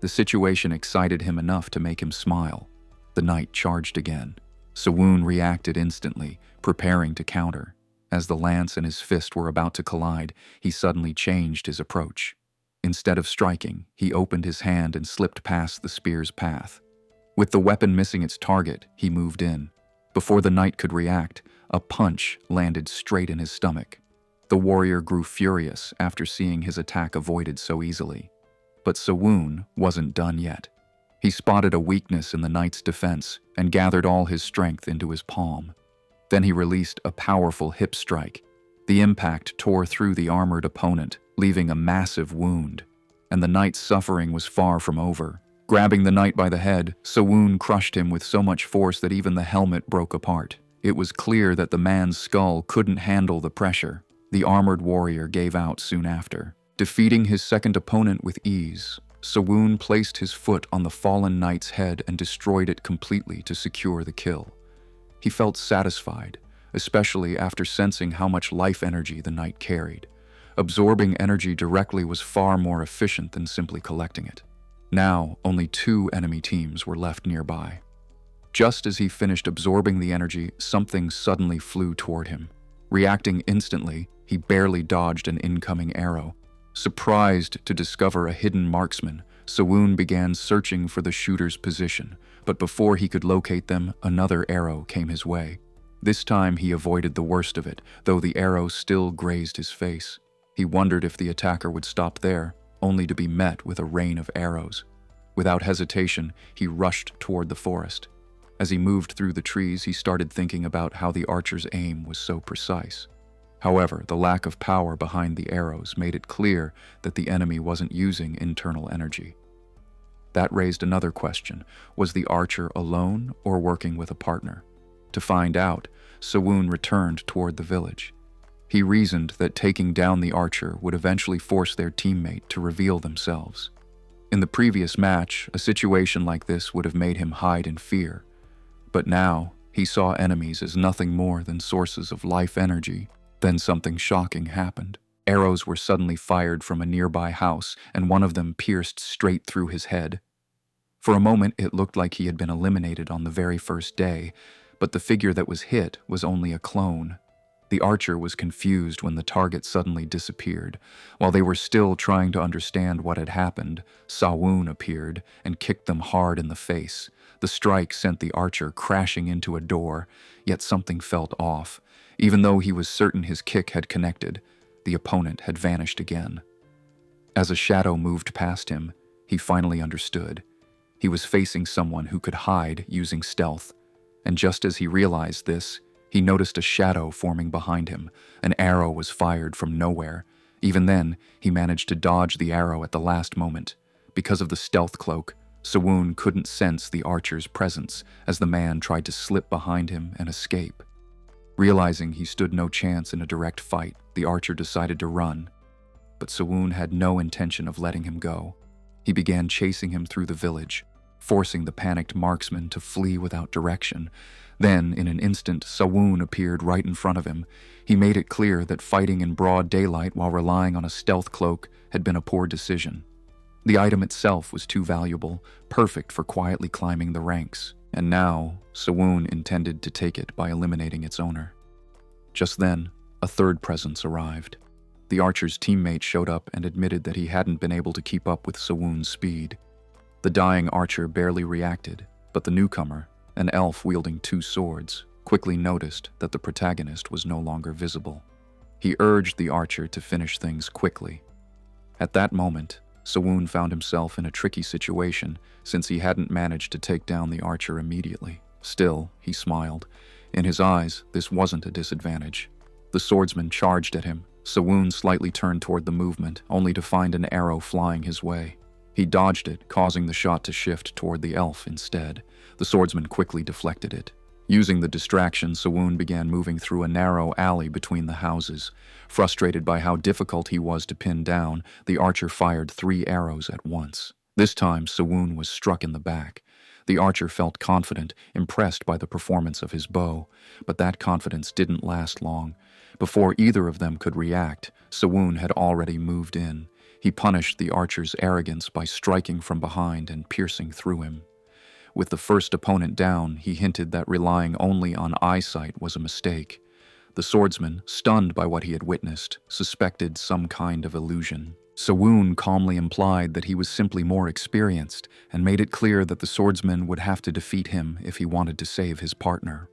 The situation excited him enough to make him smile. The knight charged again. Sawun reacted instantly, preparing to counter. As the lance and his fist were about to collide, he suddenly changed his approach. Instead of striking, he opened his hand and slipped past the spear's path. With the weapon missing its target, he moved in. Before the knight could react, a punch landed straight in his stomach. The warrior grew furious after seeing his attack avoided so easily. But Sawun wasn't done yet. He spotted a weakness in the knight's defense and gathered all his strength into his palm. Then he released a powerful hip strike. The impact tore through the armored opponent, leaving a massive wound. And the knight's suffering was far from over. Grabbing the knight by the head, Sawun crushed him with so much force that even the helmet broke apart. It was clear that the man's skull couldn't handle the pressure. The armored warrior gave out soon after. Defeating his second opponent with ease, Sawun placed his foot on the fallen knight's head and destroyed it completely to secure the kill. He felt satisfied, especially after sensing how much life energy the knight carried. Absorbing energy directly was far more efficient than simply collecting it. Now, only 2 enemy teams were left nearby. Just as he finished absorbing the energy, something suddenly flew toward him. Reacting instantly, he barely dodged an incoming arrow. Surprised to discover a hidden marksman, Sawun began searching for the shooter's position, but before he could locate them, another arrow came his way. This time he avoided the worst of it, though the arrow still grazed his face. He wondered if the attacker would stop there, only to be met with a rain of arrows. Without hesitation, he rushed toward the forest. As he moved through the trees, he started thinking about how the archer's aim was so precise. However, the lack of power behind the arrows made it clear that the enemy wasn't using internal energy. That raised another question: was the archer alone or working with a partner? To find out, Sawun returned toward the village. He reasoned that taking down the archer would eventually force their teammate to reveal themselves. In the previous match, a situation like this would have made him hide in fear. But now, he saw enemies as nothing more than sources of life energy. Then something shocking happened. Arrows were suddenly fired from a nearby house, and one of them pierced straight through his head. For a moment, it looked like he had been eliminated on the very first day, but the figure that was hit was only a clone. The archer was confused when the target suddenly disappeared. While they were still trying to understand what had happened, Sawun appeared and kicked them hard in the face. The strike sent the archer crashing into a door, yet something felt off. Even though he was certain his kick had connected, the opponent had vanished again. As a shadow moved past him, he finally understood. He was facing someone who could hide using stealth, and just as he realized this, he noticed a shadow forming behind him. An arrow was fired from nowhere. Even then, he managed to dodge the arrow at the last moment. Because of the stealth cloak, Sawun couldn't sense the archer's presence as the man tried to slip behind him and escape. Realizing he stood no chance in a direct fight, the archer decided to run. But Sawun had no intention of letting him go. He began chasing him through the village, forcing the panicked marksman to flee without direction. Then, in an instant, Sawun appeared right in front of him. He made it clear that fighting in broad daylight while relying on a stealth cloak had been a poor decision. The item itself was too valuable, perfect for quietly climbing the ranks, and now Sawun intended to take it by eliminating its owner. Just then, a third presence arrived. The archer's teammate showed up and admitted that he hadn't been able to keep up with Sawun's speed. The dying archer barely reacted, but the newcomer, an elf wielding 2 swords, quickly noticed that the protagonist was no longer visible. He urged the archer to finish things quickly. At that moment, Sawun found himself in a tricky situation since he hadn't managed to take down the archer immediately. Still, he smiled. In his eyes, this wasn't a disadvantage. The swordsman charged at him. Sawun slightly turned toward the movement, only to find an arrow flying his way. He dodged it, causing the shot to shift toward the elf instead. The swordsman quickly deflected it. Using the distraction, Sawun began moving through a narrow alley between the houses. Frustrated by how difficult he was to pin down, the archer fired 3 arrows at once. This time, Sawun was struck in the back. The archer felt confident, impressed by the performance of his bow, but that confidence didn't last long. Before either of them could react, Sawun had already moved in. He punished the archer's arrogance by striking from behind and piercing through him. With the first opponent down, he hinted that relying only on eyesight was a mistake. The swordsman, stunned by what he had witnessed, suspected some kind of illusion. Sawun calmly implied that he was simply more experienced and made it clear that the swordsman would have to defeat him if he wanted to save his partner.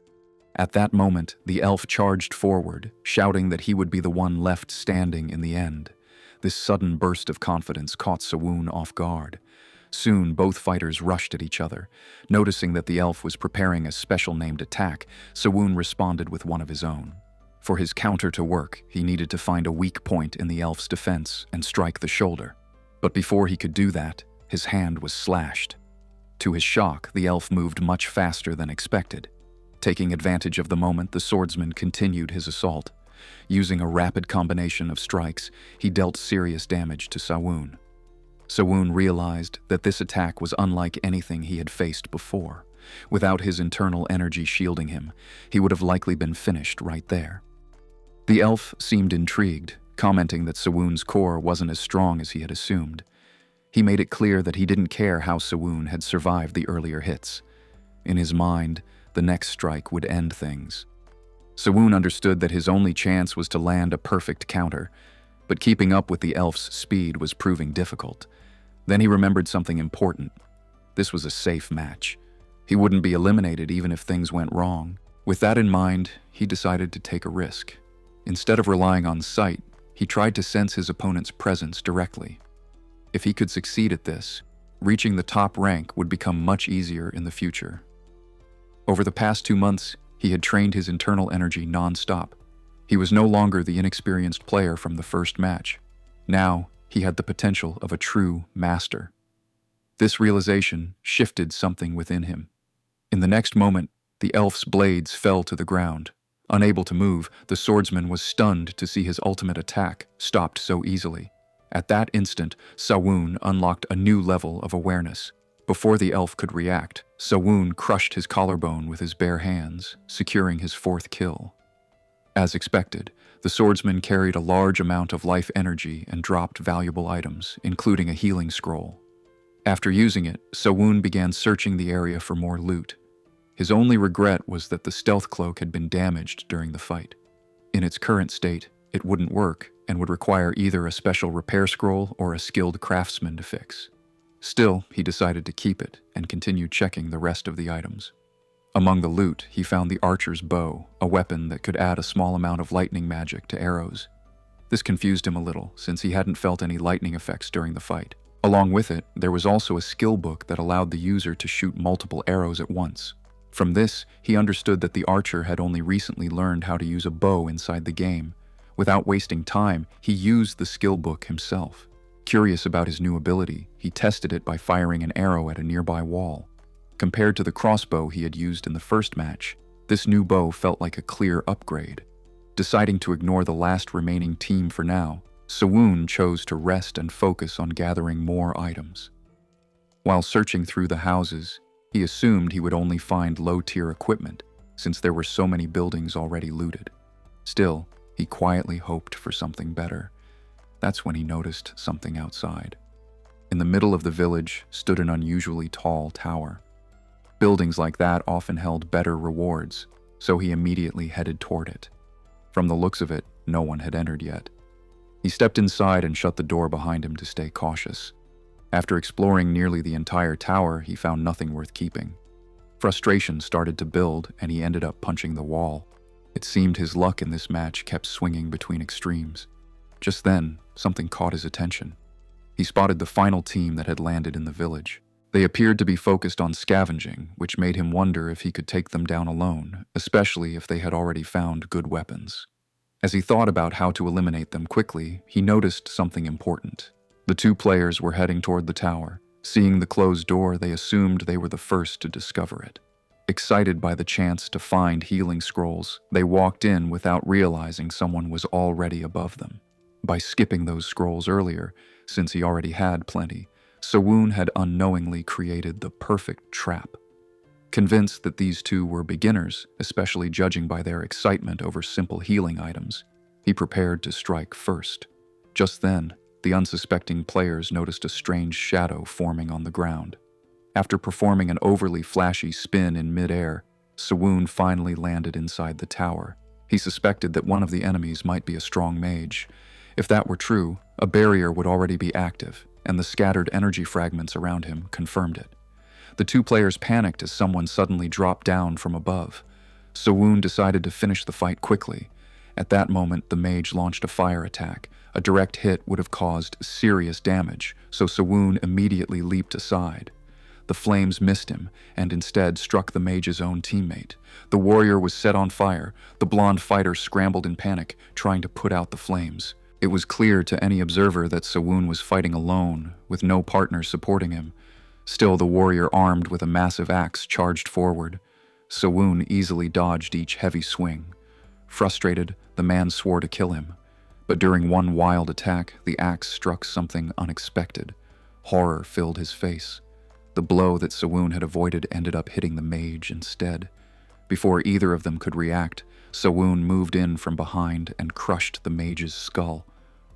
At that moment, the elf charged forward, shouting that he would be the one left standing in the end. This sudden burst of confidence caught Sawun off guard. Soon, both fighters rushed at each other. Noticing that the elf was preparing a special-named attack, Sawun responded with one of his own. For his counter to work, he needed to find a weak point in the elf's defense and strike the shoulder. But before he could do that, his hand was slashed. To his shock, the elf moved much faster than expected. Taking advantage of the moment, the swordsman continued his assault. Using a rapid combination of strikes, he dealt serious damage to Sawun. Sawun realized that this attack was unlike anything he had faced before. Without his internal energy shielding him, he would have likely been finished right there. The elf seemed intrigued, commenting that Sawun's core wasn't as strong as he had assumed. He made it clear that he didn't care how Sawun had survived the earlier hits. In his mind, the next strike would end things. Sawun understood that his only chance was to land a perfect counter, but keeping up with the elf's speed was proving difficult. Then he remembered something important. This was a safe match. He wouldn't be eliminated even if things went wrong. With that in mind, he decided to take a risk. Instead of relying on sight, he tried to sense his opponent's presence directly. If he could succeed at this, reaching the top rank would become much easier in the future. Over the past 2 months, he had trained his internal energy non-stop. He was no longer the inexperienced player from the first match. Now, he had the potential of a true master. This realization shifted something within him. In the next moment, the elf's blades fell to the ground. Unable to move, the swordsman was stunned to see his ultimate attack stopped so easily. At that instant, Sawun unlocked a new level of awareness. Before the elf could react, Sawun crushed his collarbone with his bare hands, securing his 4th kill. As expected, the swordsman carried a large amount of life energy and dropped valuable items, including a healing scroll. After using it, Sawun began searching the area for more loot. His only regret was that the stealth cloak had been damaged during the fight. In its current state, it wouldn't work and would require either a special repair scroll or a skilled craftsman to fix. Still, he decided to keep it and continued checking the rest of the items. Among the loot, he found the archer's bow, a weapon that could add a small amount of lightning magic to arrows. This confused him a little, since he hadn't felt any lightning effects during the fight. Along with it, there was also a skill book that allowed the user to shoot multiple arrows at once. From this, he understood that the archer had only recently learned how to use a bow inside the game. Without wasting time, he used the skill book himself. Curious about his new ability, he tested it by firing an arrow at a nearby wall. Compared to the crossbow he had used in the first match, this new bow felt like a clear upgrade. Deciding to ignore the last remaining team for now, Sawun chose to rest and focus on gathering more items. While searching through the houses, he assumed he would only find low-tier equipment, since there were so many buildings already looted. Still, he quietly hoped for something better. That's when he noticed something outside. In the middle of the village stood an unusually tall tower. Buildings like that often held better rewards, so he immediately headed toward it. From the looks of it, no one had entered yet. He stepped inside and shut the door behind him to stay cautious. After exploring nearly the entire tower, he found nothing worth keeping. Frustration started to build, and he ended up punching the wall. It seemed his luck in this match kept swinging between extremes. Just then, something caught his attention. He spotted the final team that had landed in the village. They appeared to be focused on scavenging, which made him wonder if he could take them down alone, especially if they had already found good weapons. As he thought about how to eliminate them quickly, he noticed something important. The two players were heading toward the tower. Seeing the closed door, they assumed they were the first to discover it. Excited by the chance to find healing scrolls, they walked in without realizing someone was already above them. By skipping those scrolls earlier, since he already had plenty, Sawun had unknowingly created the perfect trap. Convinced that these two were beginners, especially judging by their excitement over simple healing items, he prepared to strike first. Just then, the unsuspecting players noticed a strange shadow forming on the ground. After performing an overly flashy spin in mid-air, Sawun finally landed inside the tower. He suspected that one of the enemies might be a strong mage. If that were true, a barrier would already be active, and the scattered energy fragments around him confirmed it. The two players panicked as someone suddenly dropped down from above. Sawun decided to finish the fight quickly. At that moment, the mage launched a fire attack. A direct hit would have caused serious damage, so Sawun immediately leaped aside. The flames missed him, and instead struck the mage's own teammate. The warrior was set on fire. The blonde fighter scrambled in panic, trying to put out the flames. It was clear to any observer that Sawun was fighting alone, with no partner supporting him. Still, the warrior armed with a massive axe charged forward. Sawun easily dodged each heavy swing. Frustrated, the man swore to kill him. But during one wild attack, the axe struck something unexpected. Horror filled his face. The blow that Sawun had avoided ended up hitting the mage instead. Before either of them could react, Sawun moved in from behind and crushed the mage's skull.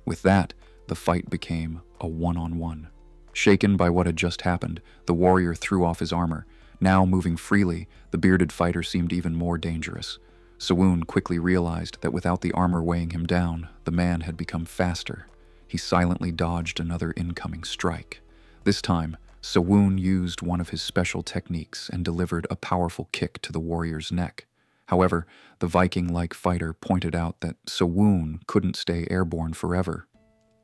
With that, the fight became a one-on-one. Shaken by what had just happened, the warrior threw off his armor. Now moving freely, the bearded fighter seemed even more dangerous. Sawun quickly realized that without the armor weighing him down, the man had become faster. He silently dodged another incoming strike. This time, Sawun used one of his special techniques and delivered a powerful kick to the warrior's neck. However, the Viking-like fighter pointed out that Sawun couldn't stay airborne forever.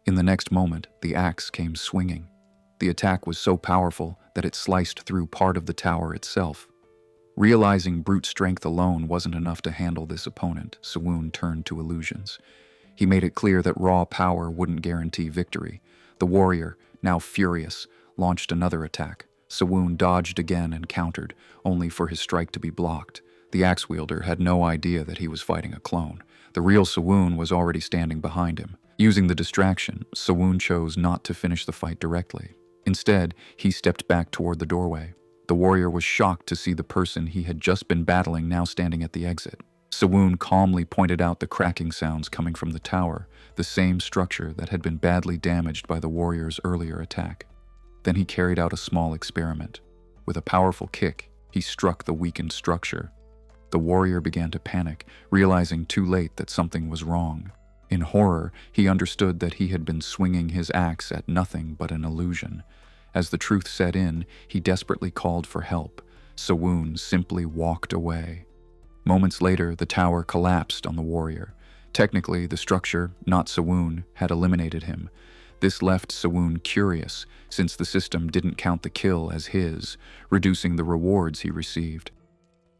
In the next moment, the axe came swinging. The attack was so powerful that it sliced through part of the tower itself. Realizing brute strength alone wasn't enough to handle this opponent, Sawun turned to illusions. He made it clear that raw power wouldn't guarantee victory. The warrior, now furious, launched another attack. Sawun dodged again and countered, only for his strike to be blocked. The axe wielder had no idea that he was fighting a clone. The real Sawun was already standing behind him. Using the distraction, Sawun chose not to finish the fight directly. Instead, he stepped back toward the doorway. The warrior was shocked to see the person he had just been battling now standing at the exit. Sawun calmly pointed out the cracking sounds coming from the tower, the same structure that had been badly damaged by the warrior's earlier attack. Then he carried out a small experiment. With a powerful kick, he struck the weakened structure. The warrior began to panic, realizing too late that something was wrong. In horror, he understood that he had been swinging his axe at nothing but an illusion. As the truth set in, he desperately called for help. Sawun simply walked away. Moments later, the tower collapsed on the warrior. Technically, the structure, not Sawun, had eliminated him. This left Sawun curious, since the system didn't count the kill as his, reducing the rewards he received.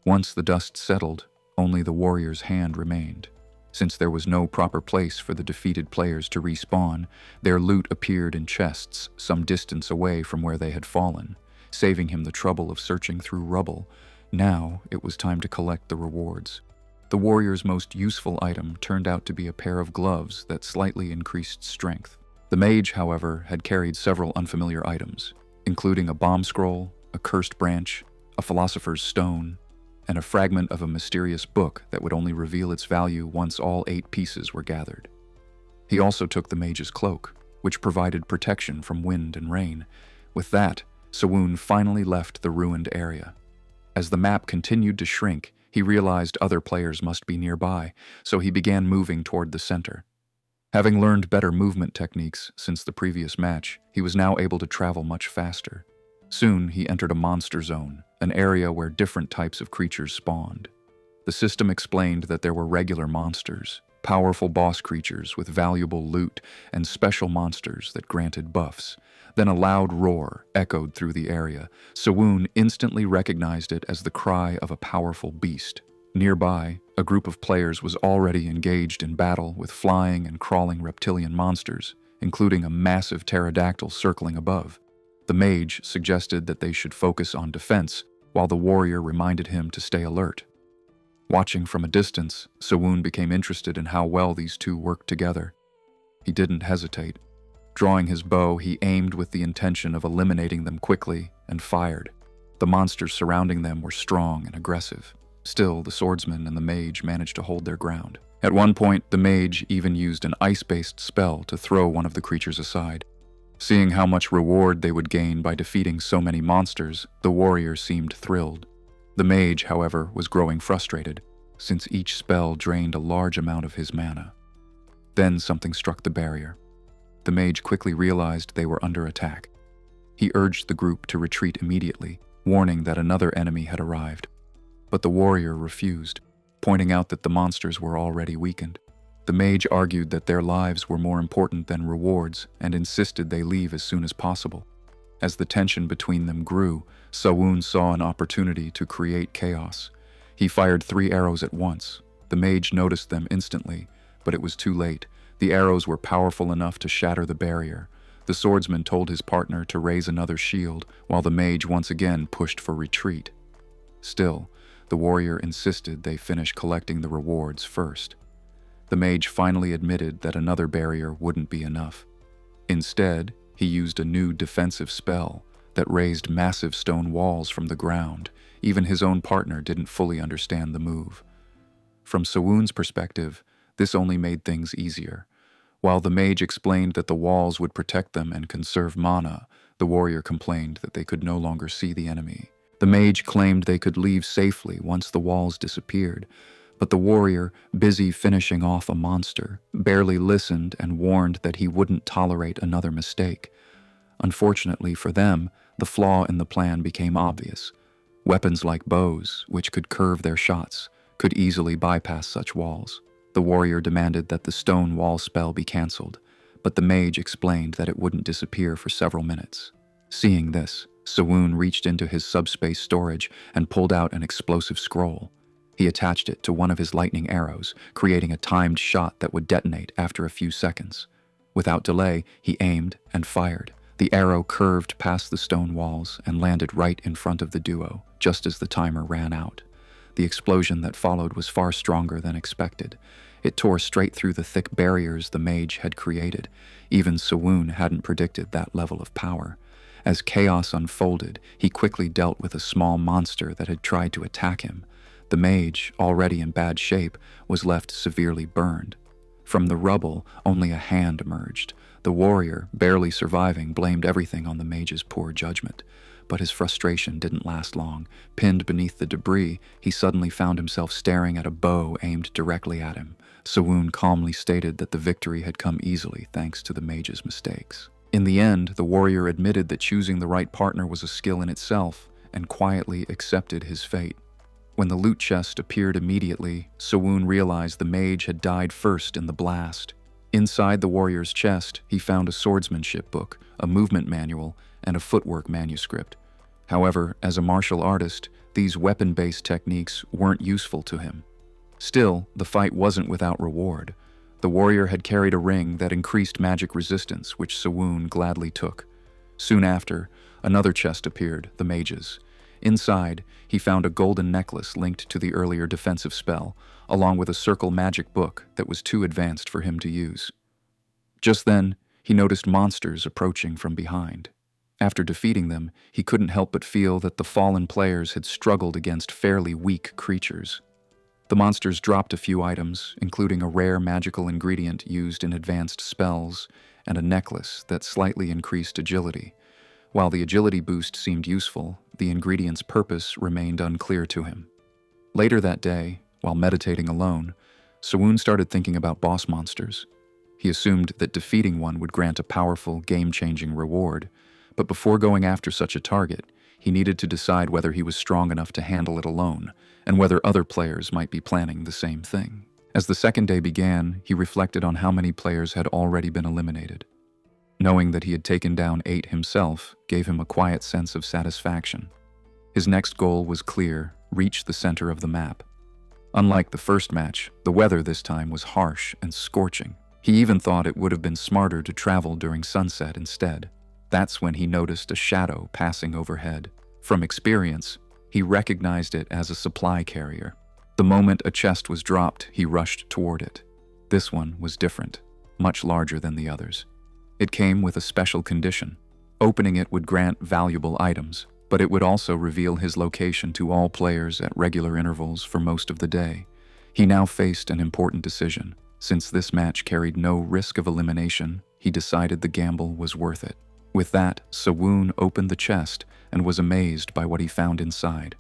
Once the dust settled, only the warrior's hand remained. Since there was no proper place for the defeated players to respawn, their loot appeared in chests some distance away from where they had fallen, saving him the trouble of searching through rubble. Now it was time to collect the rewards. The warrior's most useful item turned out to be a pair of gloves that slightly increased strength. The mage, however, had carried several unfamiliar items, including a bomb scroll, a cursed branch, a philosopher's stone, and a fragment of a mysterious book that would only reveal its value once all 8 pieces were gathered. He also took the mage's cloak, which provided protection from wind and rain. With that, Sawun finally left the ruined area. As the map continued to shrink, he realized other players must be nearby, so he began moving toward the center. Having learned better movement techniques since the previous match, he was now able to travel much faster. Soon, he entered a monster zone, an area where different types of creatures spawned. The system explained that there were regular monsters, powerful boss creatures with valuable loot, and special monsters that granted buffs. Then a loud roar echoed through the area. Sawun instantly recognized it as the cry of a powerful beast. Nearby, a group of players was already engaged in battle with flying and crawling reptilian monsters, including a massive pterodactyl circling above. The mage suggested that they should focus on defense, while the warrior reminded him to stay alert. Watching from a distance, Sawun became interested in how well these two worked together. He didn't hesitate. Drawing his bow, he aimed with the intention of eliminating them quickly and fired. The monsters surrounding them were strong and aggressive. Still, the swordsman and the mage managed to hold their ground. At one point, the mage even used an ice-based spell to throw one of the creatures aside. Seeing how much reward they would gain by defeating so many monsters, the warrior seemed thrilled. The mage, however, was growing frustrated, since each spell drained a large amount of his mana. Then something struck the barrier. The mage quickly realized they were under attack. He urged the group to retreat immediately, warning that another enemy had arrived. But the warrior refused, pointing out that the monsters were already weakened. The mage argued that their lives were more important than rewards and insisted they leave as soon as possible. As the tension between them grew, Sawun saw an opportunity to create chaos. He fired 3 arrows at once. The mage noticed them instantly, but it was too late. The arrows were powerful enough to shatter the barrier. The swordsman told his partner to raise another shield, while the mage once again pushed for retreat. Still, the warrior insisted they finish collecting the rewards first. The mage finally admitted that another barrier wouldn't be enough. Instead, he used a new defensive spell that raised massive stone walls from the ground. Even his own partner didn't fully understand the move. From Sawun's perspective, this only made things easier. While the mage explained that the walls would protect them and conserve mana, the warrior complained that they could no longer see the enemy. The mage claimed they could leave safely once the walls disappeared, but the warrior, busy finishing off a monster, barely listened and warned that he wouldn't tolerate another mistake. Unfortunately for them, the flaw in the plan became obvious. Weapons like bows, which could curve their shots, could easily bypass such walls. The warrior demanded that the stone wall spell be cancelled, but the mage explained that it wouldn't disappear for several minutes. Seeing this, Sawun reached into his subspace storage and pulled out an explosive scroll. He attached it to one of his lightning arrows, creating a timed shot that would detonate after a few seconds. Without delay, he aimed and fired. The arrow curved past the stone walls and landed right in front of the duo, just as the timer ran out. The explosion that followed was far stronger than expected. It tore straight through the thick barriers the mage had created. Even Sawun hadn't predicted that level of power. As chaos unfolded, he quickly dealt with a small monster that had tried to attack him. The mage, already in bad shape, was left severely burned. From the rubble, only a hand emerged. The warrior, barely surviving, blamed everything on the mage's poor judgment. But his frustration didn't last long. Pinned beneath the debris, he suddenly found himself staring at a bow aimed directly at him. Sawun calmly stated that the victory had come easily thanks to the mage's mistakes. In the end, the warrior admitted that choosing the right partner was a skill in itself, and quietly accepted his fate. When the loot chest appeared immediately, Sawun realized the mage had died first in the blast. Inside the warrior's chest, he found a swordsmanship book, a movement manual, and a footwork manuscript. However, as a martial artist, these weapon-based techniques weren't useful to him. Still, the fight wasn't without reward. The warrior had carried a ring that increased magic resistance, which Sawun gladly took. Soon after, another chest appeared, the mage's. Inside, he found a golden necklace linked to the earlier defensive spell, along with a circle magic book that was too advanced for him to use. Just then, he noticed monsters approaching from behind. After defeating them, he couldn't help but feel that the fallen players had struggled against fairly weak creatures. The monsters dropped a few items, including a rare magical ingredient used in advanced spells and a necklace that slightly increased agility. While the agility boost seemed useful, the ingredient's purpose remained unclear to him. Later that day, while meditating alone, Sawun started thinking about boss monsters. He assumed that defeating one would grant a powerful, game-changing reward, but before going after such a target, he needed to decide whether he was strong enough to handle it alone, and whether other players might be planning the same thing. As the second day began, he reflected on how many players had already been eliminated. Knowing that he had taken down 8 himself gave him a quiet sense of satisfaction. His next goal was clear: reach the center of the map. Unlike the first match, the weather this time was harsh and scorching. He even thought it would have been smarter to travel during sunset instead. That's when he noticed a shadow passing overhead. From experience, he recognized it as a supply carrier. The moment a chest was dropped, he rushed toward it. This one was different, much larger than the others. It came with a special condition. Opening it would grant valuable items, but it would also reveal his location to all players at regular intervals for most of the day. He now faced an important decision. Since this match carried no risk of elimination, he decided the gamble was worth it. With that, Sawun opened the chest and was amazed by what he found inside.